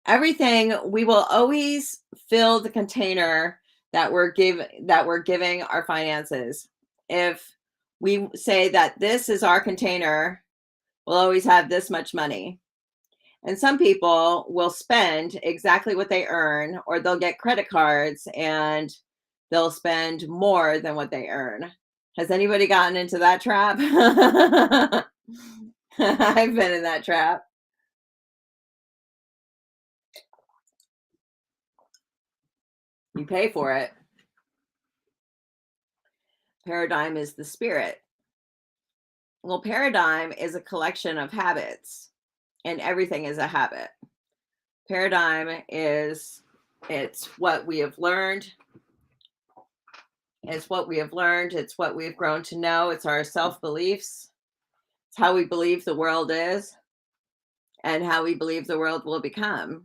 Everything, we will always fill the container that we're giving our finances. If we say that this is our container, we'll always have this much money. And some people will spend exactly what they earn, or they'll get credit cards and they'll spend more than what they earn. Has anybody gotten into that trap? I've been in that trap. You pay for it. Paradigm is the spirit. Well, paradigm is a collection of habits, and everything is a habit. Paradigm it's what we have learned. It's what we have learned. It's what we've grown to know. It's our self-beliefs. It's how we believe the world is, and how we believe the world will become.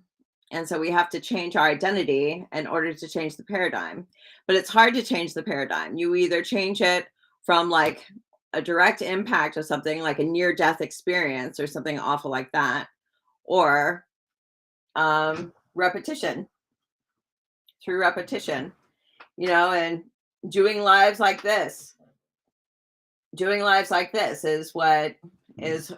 And so we have to change our identity in order to change the paradigm. But it's hard to change the paradigm. You either change it from like a direct impact of something like a near-death experience or something awful like that, or repetition, through repetition, and doing lives like this. Doing lives like this is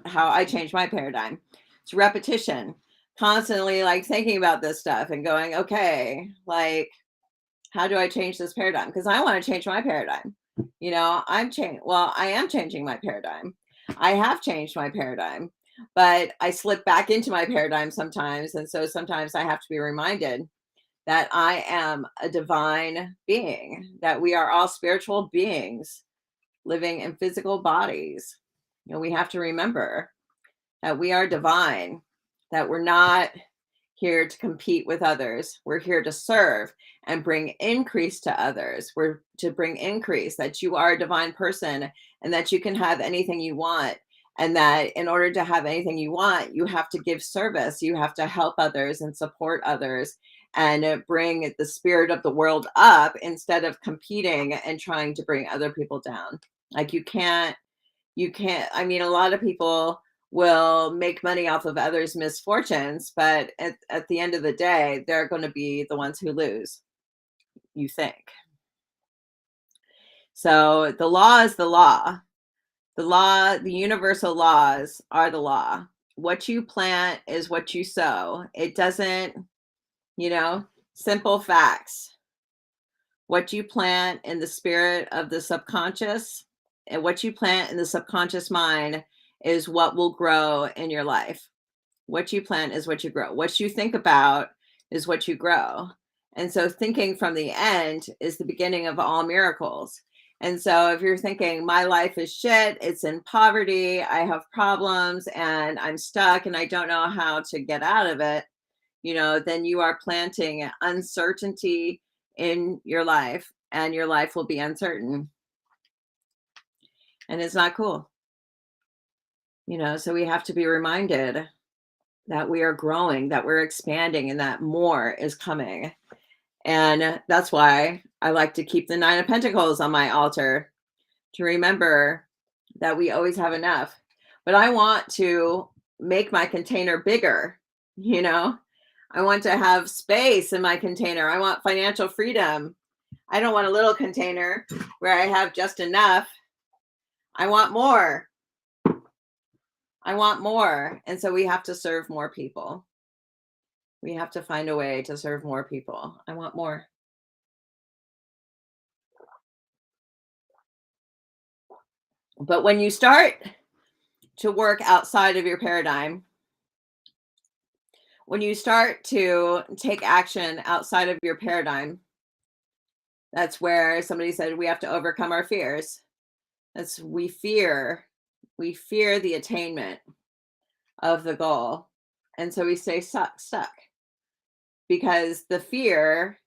how I change my paradigm. It's repetition, constantly like thinking about this stuff and going, okay, like, how do I change this paradigm? Because I want to change my paradigm. I am changing my paradigm. I have changed my paradigm. but I slip back into my paradigm sometimes. And so sometimes I have to be reminded that I am a divine being, that we are all spiritual beings living in physical bodies. We have to remember that we are divine, that we're not here to compete with others. We're here to serve and bring increase to others. We're to bring increase, that you are a divine person and that you can have anything you want. And that in order to have anything you want, you have to give service. You have to help others and support others and bring the spirit of the world up instead of competing and trying to bring other people down. Like you can't, I mean, a lot of people will make money off of others' misfortunes, but at the end of the day, they're going to be the ones who lose, you think. So the law is the law. The law, the universal laws are the law. What you plant is what you sow. It doesn't, you know, simple facts. What you plant in the spirit of the subconscious and what you plant in the subconscious mind is what will grow in your life. What you plant is what you grow. What you think about is what you grow. And so thinking from the end is the beginning of all miracles. And so if you're thinking my life is shit, it's in poverty, I have problems and I'm stuck and I don't know how to get out of it, then you are planting uncertainty in your life and your life will be uncertain. And it's not cool. So we have to be reminded that we are growing, that we're expanding, and that more is coming. And that's why I like to keep the Nine of Pentacles on my altar to remember that we always have enough. But I want to make my container bigger, I want to have space in my container. I want financial freedom. I don't want a little container where I have just enough. I want more. I want more. And so we have to serve more people. We have to find a way to serve more people. I want more. But when you start to work outside of your paradigm, when you start to take action outside of your paradigm, that's where somebody said we have to overcome our fears. We fear the attainment of the goal. And so we stay stuck because the fear,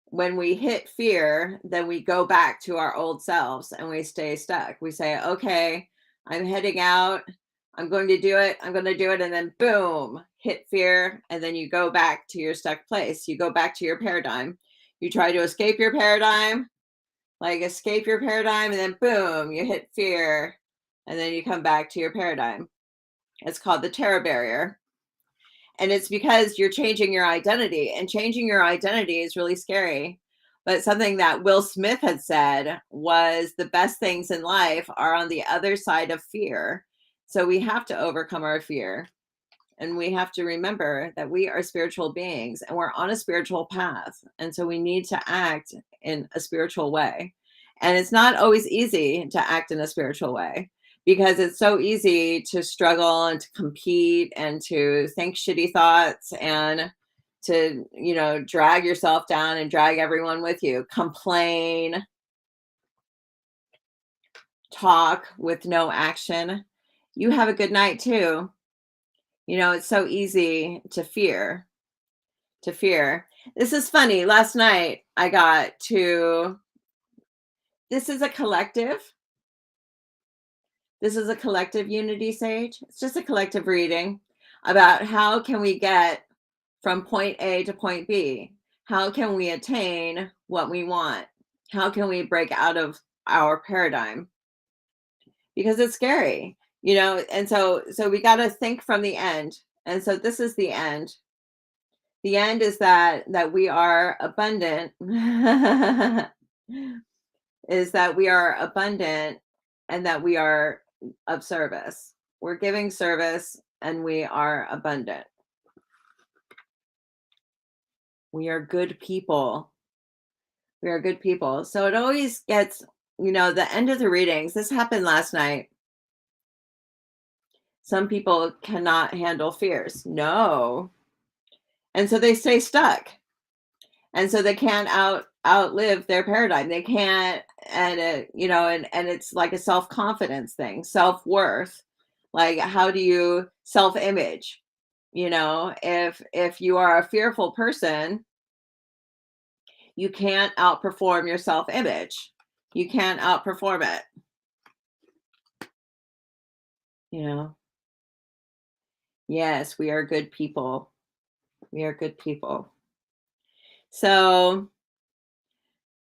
when we hit fear, then we go back to our old selves and we stay stuck. We say, okay, I'm heading out. I'm going to do it. I'm going to do it. And then boom, hit fear. And then you go back to your stuck place. You go back to your paradigm. You try to escape your paradigm, and then boom, you hit fear. And then you come back to your paradigm. It's called the terror barrier. And it's because you're changing your identity, and changing your identity is really scary. But something that Will Smith had said was the best things in life are on the other side of fear. So we have to overcome our fear. And we have to remember that we are spiritual beings and we're on a spiritual path. And so we need to act in a spiritual way. And it's not always easy to act in a spiritual way because it's so easy to struggle and to compete and to think shitty thoughts and to, drag yourself down and drag everyone with you, complain, talk with no action. You have a good night too. It's so easy to fear. This is funny. Last night I got to, this is a collective unity sage. It's just a collective reading about how can we get from point A to point B? How can we attain what we want? How can we break out of our paradigm? Because it's scary, and so we got to think from the end. And so this is the end. The end is that we are abundant. Is that we are abundant and that we are of service. We're giving service and we are abundant. We are good people. We are good people. So it always gets, the end of the readings. This happened last night. Some people cannot handle fears. No. And so they stay stuck. And so they can't outlive their paradigm. They can't, and and it's like a self-confidence thing, self-worth. Like, how do you self-image? If you are a fearful person, you can't outperform your self-image. You can't outperform it. Yes, we are good people. We are good people. So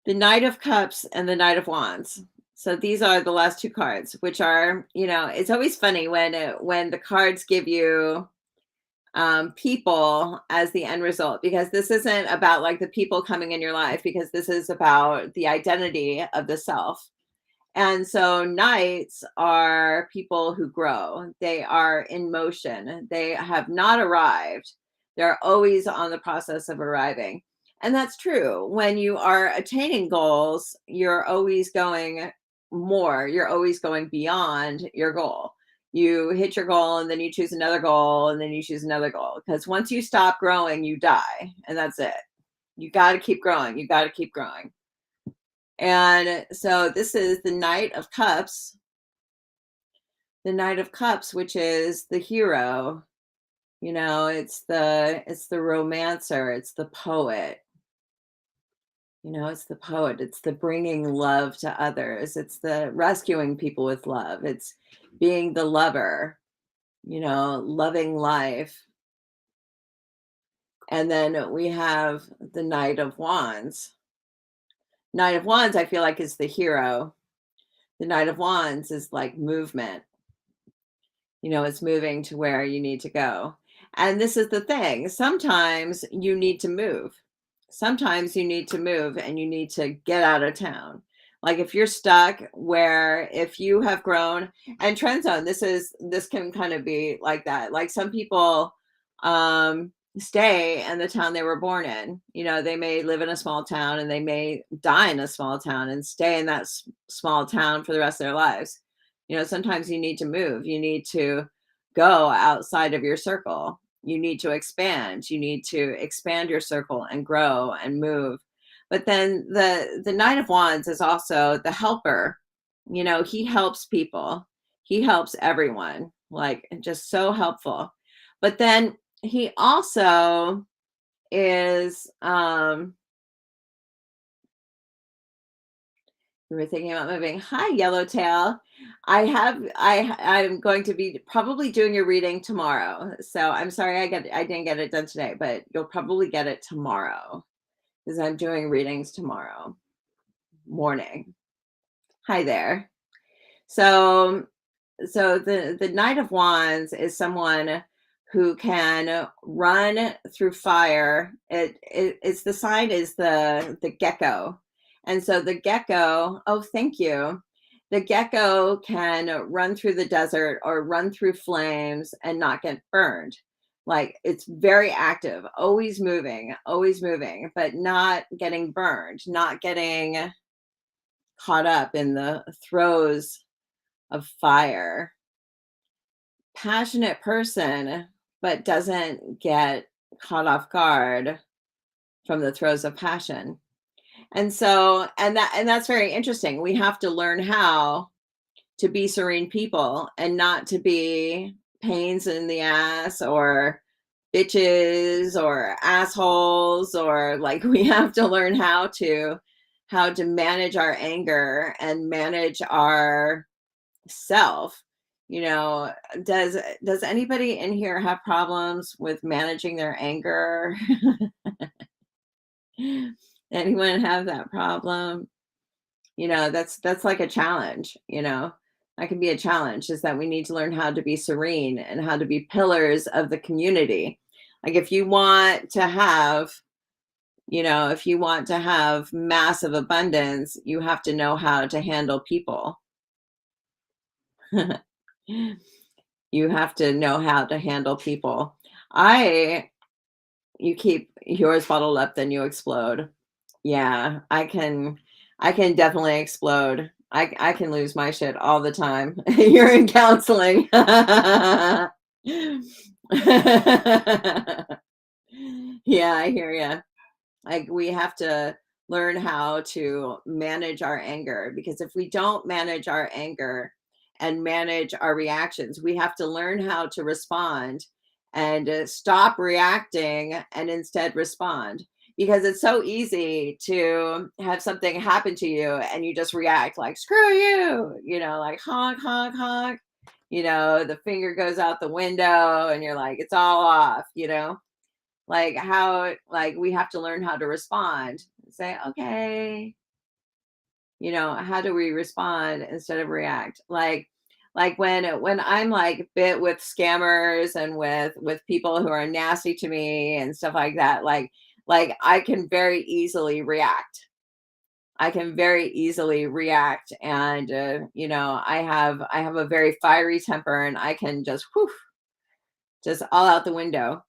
the Knight of Cups and the Knight of Wands. So these are the last two cards, which are, it's always funny when the cards give you people as the end result, because this isn't about like the people coming in your life, because this is about the identity of the self. And so knights are people who grow. They are in motion. They have not arrived. They're always on the process of arriving. And that's true. When you are attaining goals, you're always going more. You're always going beyond your goal. You hit your goal and then you choose another goal and then you choose another goal. Because once you stop growing, you die. And that's it. You got to keep growing. You got to keep growing. And so this is the Knight of Cups. The Knight of Cups, which is the hero. It's the romancer, it's the poet. It's the poet. It's the bringing love to others. It's the rescuing people with love. It's being the lover, loving life. And then we have the Knight of Wands. Knight of Wands, I feel like, is the hero. The Knight of Wands is like movement. It's moving to where you need to go. And this is the thing. Sometimes you need to move. Sometimes you need to move and you need to get out of town. Like if you're stuck, where if you have grown, and trend zone, this can kind of be like that. Like some people stay in the town they were born in. They may live in a small town and they may die in a small town and stay in that small town for the rest of their lives. Sometimes you need to move. You need to go outside of your circle. You need to expand. You need to expand your circle and grow and move. But then the Knight of Wands is also the helper. He helps people. He helps everyone. Like, just so helpful. But then he also is we were thinking about moving. Hi, Yellowtail. I'm going to be probably doing your reading tomorrow. So I'm sorry I didn't get it done today, but you'll probably get it tomorrow because I'm doing readings tomorrow morning. Hi there. So the Knight of Wands is someone who can run through fire. It's the sign is the gecko. And so the gecko, oh, thank you. The gecko can run through the desert or run through flames and not get burned. Like, it's very active, always moving, but not getting burned, not getting caught up in the throes of fire. Passionate person, but doesn't get caught off guard from the throes of passion. And so, and that's very interesting. We have to learn how to be serene people and not to be pains in the ass or bitches or assholes, or like, we have to learn how to manage our anger and manage our self. Does anybody in here have problems with managing their anger? Anyone have that problem? That's like a challenge. That can be a challenge, is that we need to learn how to be serene and how to be pillars of the community. Like, if you want to have massive abundance, you have to know how to handle people. You have to know how to handle people. You keep yours bottled up, then you explode. Yeah, I can definitely explode. I can lose my shit all the time. You're in counseling. Yeah, I hear you. Like we have to learn how to manage our anger, because if we don't manage our anger and manage our reactions, we have to learn how to respond and stop reacting and instead respond, because it's so easy to have something happen to you and you just react like screw you, like honk honk honk, the finger goes out the window and you're like it's all off, like how, like we have to learn how to respond. Say, okay, how do we respond instead of react? Like when I'm like bit with scammers and with people who are nasty to me and stuff like that, like I can very easily react. I can very easily react, and I have a very fiery temper, and I can just whew, just all out the window.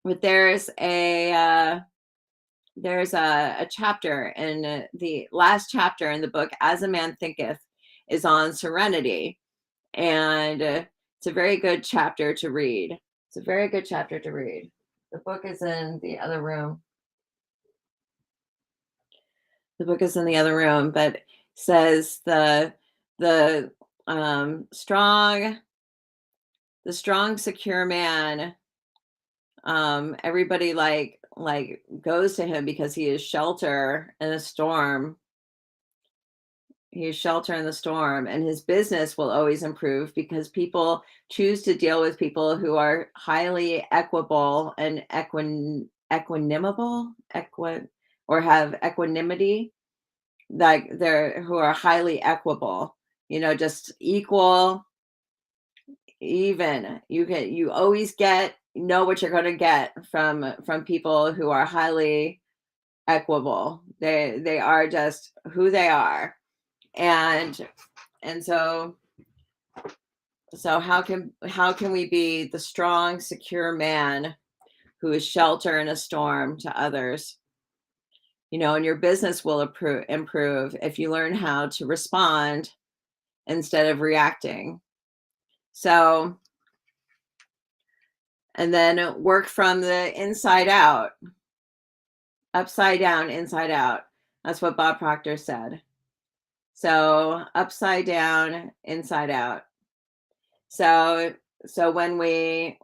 But there's a chapter, and the last chapter in the book, As a Man Thinketh, is on serenity. And it's a very good chapter to read. It's a very good chapter to read. The book is in the other room. The book is in the other room, but says the strong, secure man, everybody like goes to him because he is shelter in a storm. He is shelter in the storm, and his business will always improve because people choose to deal with people who are highly equable and or have equanimity, like they're who are highly equable, just equal, even. You always know what you're going to get from people who are highly equable. They are just who they are. And so how can we be the strong, secure man who is shelter in a storm to others? And your business will improve if you learn how to respond instead of reacting. So, and then work from the inside out, upside down, inside out. That's what Bob Proctor said. So upside down, inside out. So when we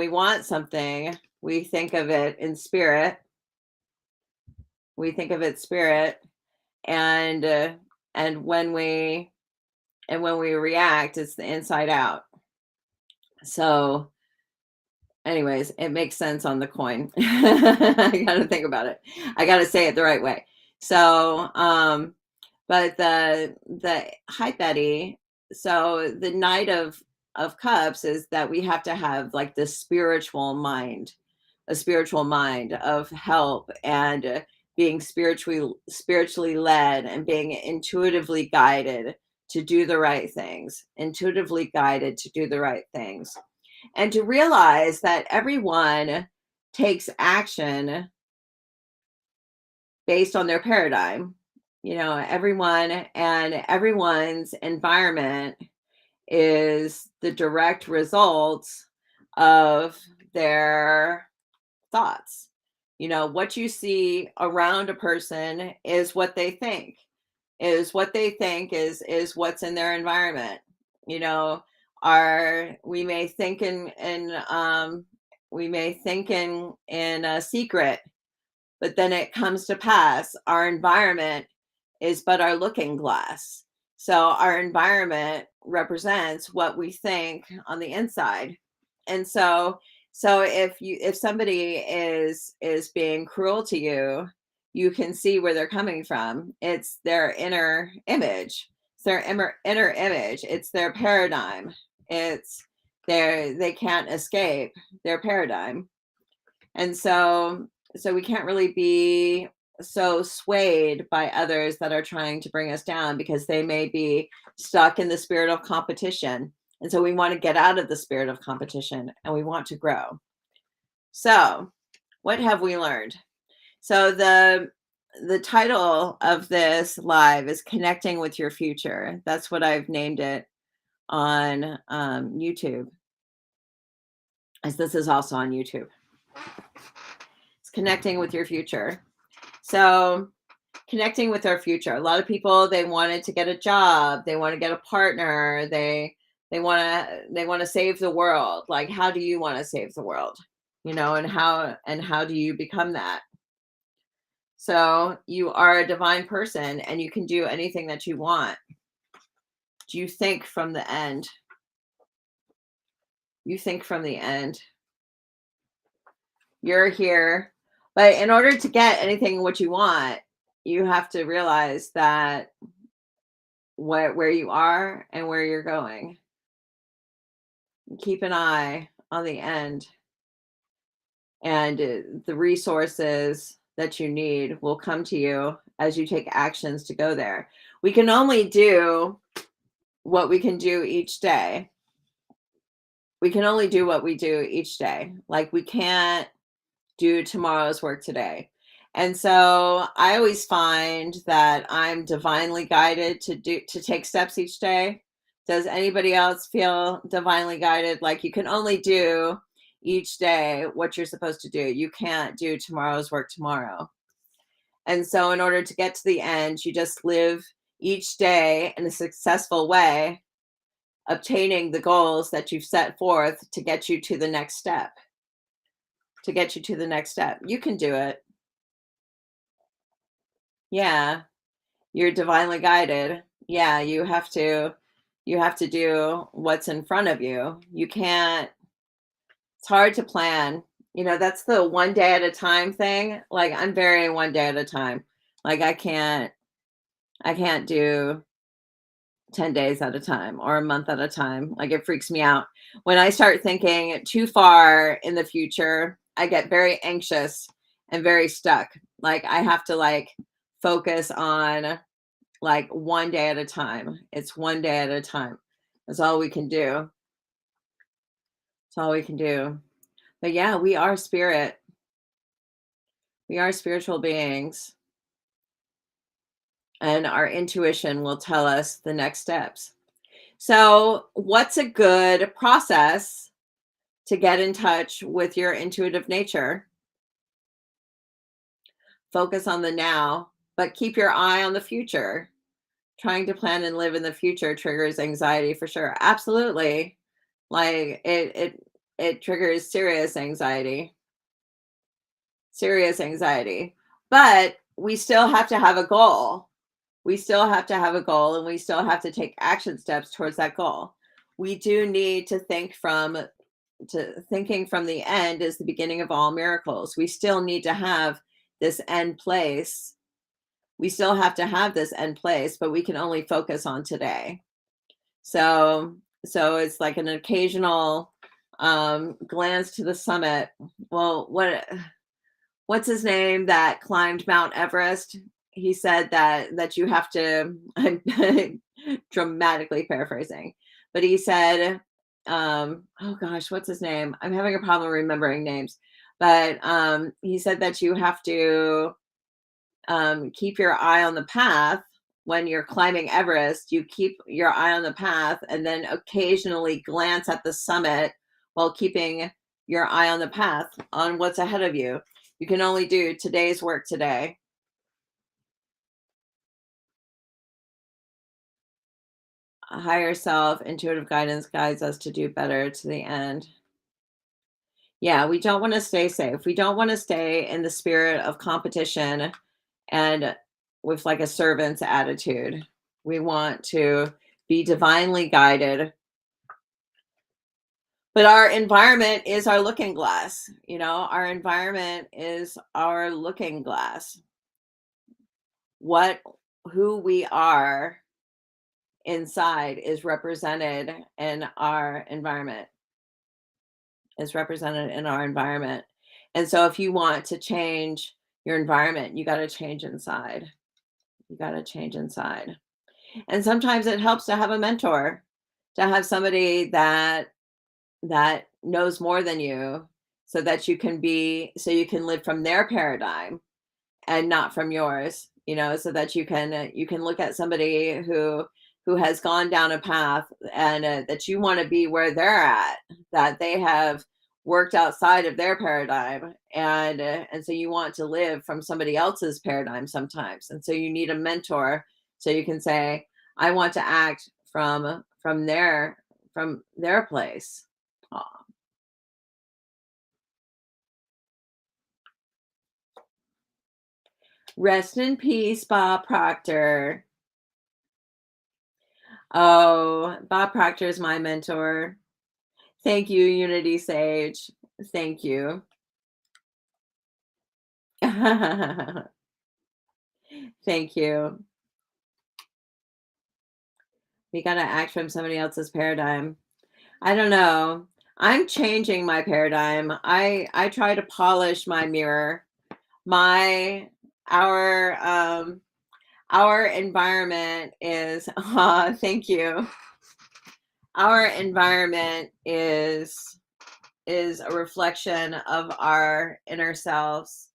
want something, we think of it in spirit. We think of it spirit, and when we react, it's the inside out. So, anyways, it makes sense on the coin. I got to think about it. I got to say it the right way. So, but the Hi Betty. So the Knight of Cups is that we have to have like this spiritual mind, a spiritual mind of help, and being spiritually led, and being intuitively guided to do the right things, and to realize that everyone takes action based on their paradigm. Everyone's environment is the direct result of their thoughts. What you see around a person is what they think. Is what's in their environment. We may think in a secret, but then it comes to pass. Our environment is but our looking glass. So our environment represents what we think on the inside. And so if somebody is being cruel to you, you can see where they're coming from. It's their inner image. It's their inner image. It's their paradigm. They can't escape their paradigm. And so we can't really be so swayed by others that are trying to bring us down, because they may be stuck in the spirit of competition. And so we want to get out of the spirit of competition, and we want to grow. So what have we learned? So the title of this live is Connecting with Your Future. That's what I've named it on YouTube, as this is also on YouTube. It's Connecting with Your Future. So connecting with our future. A lot of people, they wanted to get a job, they want to get a partner, they want to save the world. Like, how do you want to save the world? And how do you become that? So you are a divine person and you can do anything that you want. Do you think from the end? You think from the end. You're here. But in order to get anything what you want, you have to realize that where you are and where you're going. Keep an eye on the end, and the resources that you need will come to you as you take actions to go there. We can only do what we can do each day. We can only do what we do each day. Like, we can't do tomorrow's work today. And so I always find that I'm divinely guided to take steps each day. Does anybody else feel divinely guided? Like, you can only do each day what you're supposed to do. You can't do tomorrow's work tomorrow. And so in order to get to the end, you just live each day in a successful way, obtaining the goals that you've set forth to get you to the next step. To get you to the next step. You can do it. Yeah, you're divinely guided. Yeah, you have to do what's in front of you. You can't, it's hard to plan. That's the one day at a time thing. Like, I'm very one day at a time. Like, I can't do 10 days at a time or a month at a time. Like, it freaks me out. When I start thinking too far in the future, I get very anxious and very stuck. Like, I have to focus on one day at a time. It's one day at a time. That's all we can do. That's all we can do. But yeah, we are spirit. We are spiritual beings. And our intuition will tell us the next steps. So, what's a good process to get in touch with your intuitive nature? Focus on the now, but keep your eye on the future. Trying to plan and live in the future triggers anxiety for sure. Absolutely. Like, it triggers serious anxiety. Serious anxiety. But we still have to have a goal. We still have to have a goal, and we still have to take action steps towards that goal. We do need to thinking from the end is the beginning of all miracles. We still need to have this end place. We still have to have this end place, but we can only focus on today. So it's like an occasional glance to the summit. Well, what's his name that climbed Mount Everest? He said that you have to, I'm dramatically paraphrasing, but he said, oh gosh, what's his name? I'm having a problem remembering names, but he said that you have to keep your eye on the path. When you're climbing Everest, you keep your eye on the path and then occasionally glance at the summit while keeping your eye on the path on what's ahead of you. You can only do today's work today. A higher self, intuitive guidance guides us to do better to the end. Yeah, we don't want to stay safe. We don't want to stay in the spirit of competition and with a servant's attitude. We want to be divinely guided. But our environment is our looking glass. Our environment is our looking glass. Who we are inside is represented in our environment. And so if you want to change your environment, you got to change inside. And sometimes it helps to have a mentor, to have somebody that knows more than you, so you can live from their paradigm and not from yours, so that you can look at somebody who has gone down a path, and that you want to be where they're at, that they have worked outside of their paradigm, and so you want to live from somebody else's paradigm sometimes, and so you need a mentor, so you can say, I want to act from their place. Aw. Rest in peace, Bob Proctor. Oh, Bob Proctor is my mentor. Thank you, Unity Sage. Thank you. Thank you. We got to act from somebody else's paradigm. I don't know. I'm changing my paradigm. I try to polish my mirror. My our environment is thank you. Our environment is a reflection of our inner selves.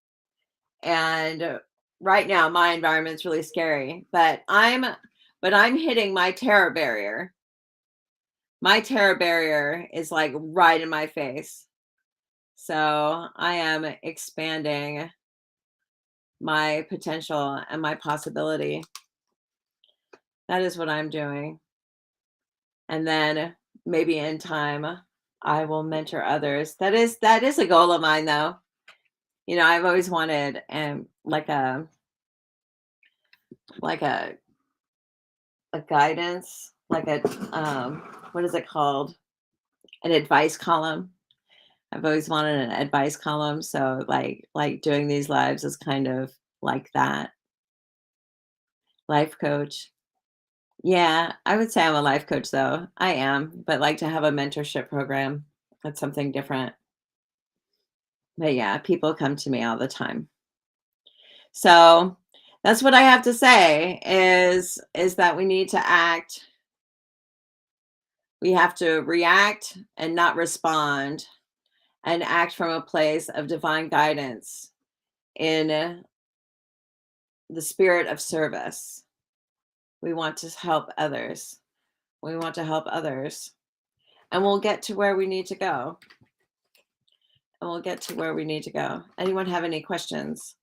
And right now my environment's really scary, but I'm hitting my terror barrier. My terror barrier is like right in my face. So I am expanding my potential and my possibility. That is what I'm doing. And then maybe in time I will mentor others. That is a goal of mine though. I've always wanted like a guidance, like a what is it called? An advice column. I've always wanted an advice column, so like doing these lives is kind of like that. Life coach. Yeah, I would say I'm a life coach though. I am, but like to have a mentorship program. That's something different. But yeah, people come to me all the time. So that's what I have to say is that we need to act. We have to react and not respond, and act from a place of divine guidance in the spirit of service. We want to help others. We want to help others. And we'll get to where we need to go. And we'll get to where we need to go. Anyone have any questions?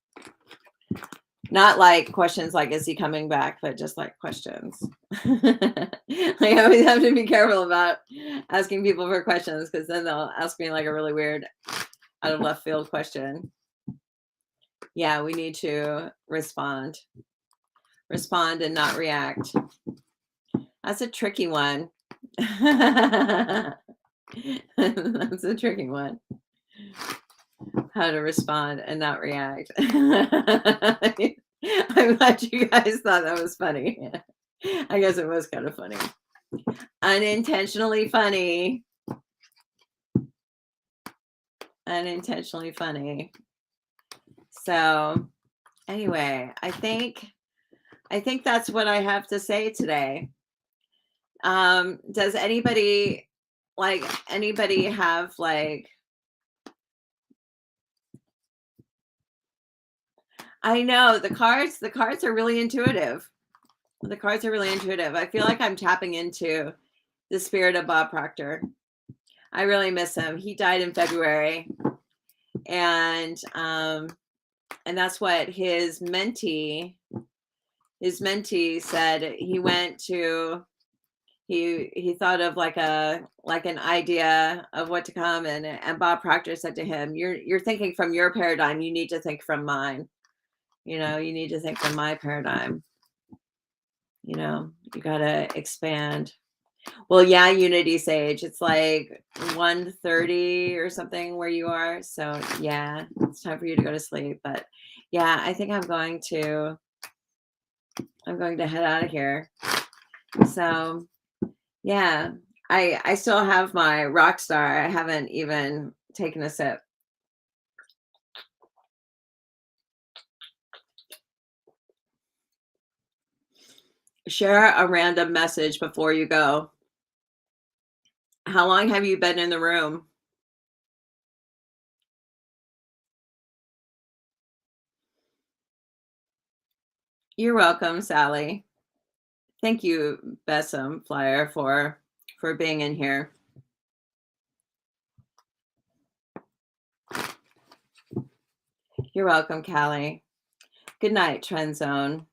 Not like questions like, is he coming back? But just like questions. I always have to be careful about asking people for questions, because then they'll ask me like a really weird out of left field question. Yeah, we need to respond. Respond and not react. That's a tricky one. That's a tricky one. How to respond and not react. I'm glad you guys thought that was funny. I guess it was kind of funny. Unintentionally funny. Unintentionally funny. So anyway, I think that's what I have to say today. Does anybody have like, I know the cards are really intuitive. The cards are really intuitive. I feel like I'm tapping into the spirit of Bob Proctor. I really miss him. He died in February. And that's what his mentee said. He thought of like an idea of what to come, and Bob Proctor said to him, you're thinking from your paradigm, you need to think from mine. You need to think from my paradigm. You gotta expand. Well, yeah, Unity Sage, it's like 1:30 or something where you are. So yeah, it's time for you to go to sleep. But yeah, I think I'm going to head out of here. So yeah, I still have my rock star. I haven't even taken a sip. Share a random message before you go. How long have you been in the room? You're welcome, Sally. Thank you, Bessem Flyer, for being in here. You're welcome, Callie. Good night, Trend Zone.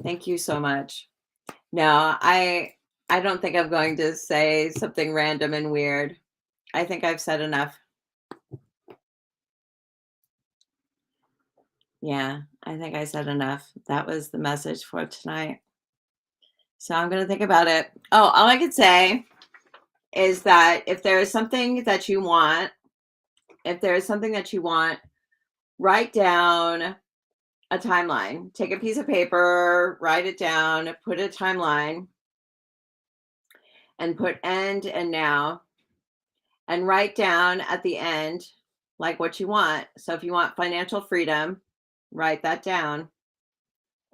Thank you so much. No, I don't think I'm going to say something random and weird. I think I've said enough. Yeah, I think I said enough. That was the message for tonight. So I'm going to think about it. Oh, all I could say is that if there is something that you want, write down a timeline. Take a piece of paper, write it down, put a timeline, and put end and now, and write down at the end like what you want. So if you want financial freedom, write that down.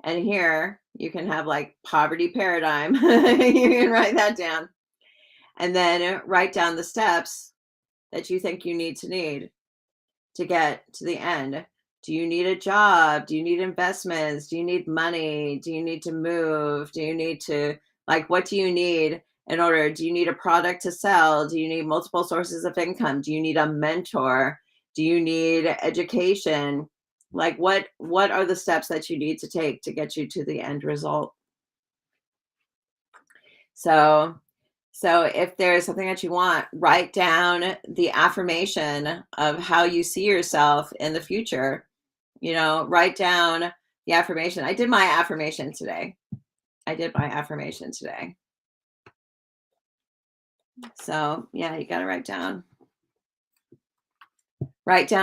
And here you can have like poverty paradigm. You can write that down. And then write down the steps that you think you need to get to the end. Do you need a job? Do you need investments? Do you need money? Do you need to move? Do you need to, like, what do you need in order? Do you need a product to sell? Do you need multiple sources of income? Do you need a mentor? Do you need education? Like, what are the steps that you need to take to get you to the end result? So if there's something that you want, write down the affirmation of how you see yourself in the future. You know, write down the affirmation. I did my affirmation today. So yeah, you got to write down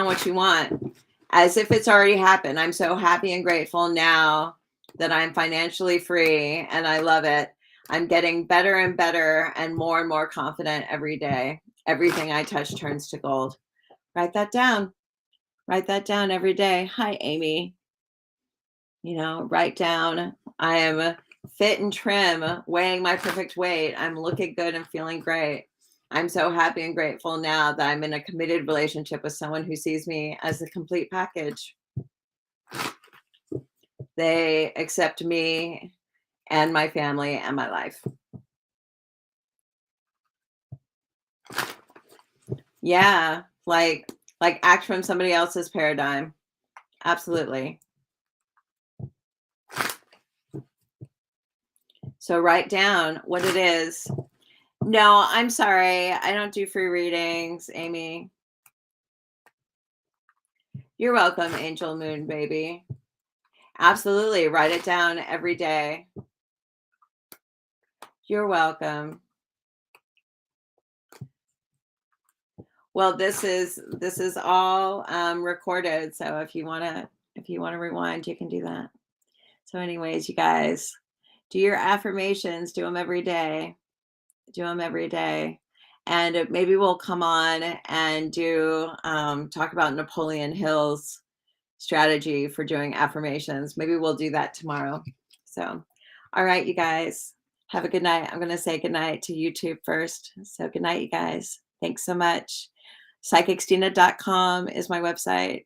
what you want as if it's already happened. I'm so happy and grateful now that I'm financially free and I love it. I'm getting better and better and more confident every day. Everything I touch turns to gold. Write that down. Write that down every day. Hi, Amy. You know, write down, I am fit and trim, weighing my perfect weight. I'm looking good and feeling great. I'm so happy and grateful now that I'm in a committed relationship with someone who sees me as a complete package. They accept me and my family and my life. Yeah, like act from somebody else's paradigm. Absolutely. So write down what it is. No, I'm sorry. I don't do free readings, Amy. You're welcome, Angel Moon Baby. Absolutely. Write it down every day. You're welcome. Well, this is all recorded. So if you want to rewind, you can do that. So anyways, you guys, do your affirmations, do them every day. And maybe we'll come on and do talk about Napoleon Hill's strategy for doing affirmations. Maybe we'll do that tomorrow. So, all right, you guys, have a good night. I'm going to say good night to YouTube first. So good night, you guys. Thanks so much. PsychicStina.com is my website.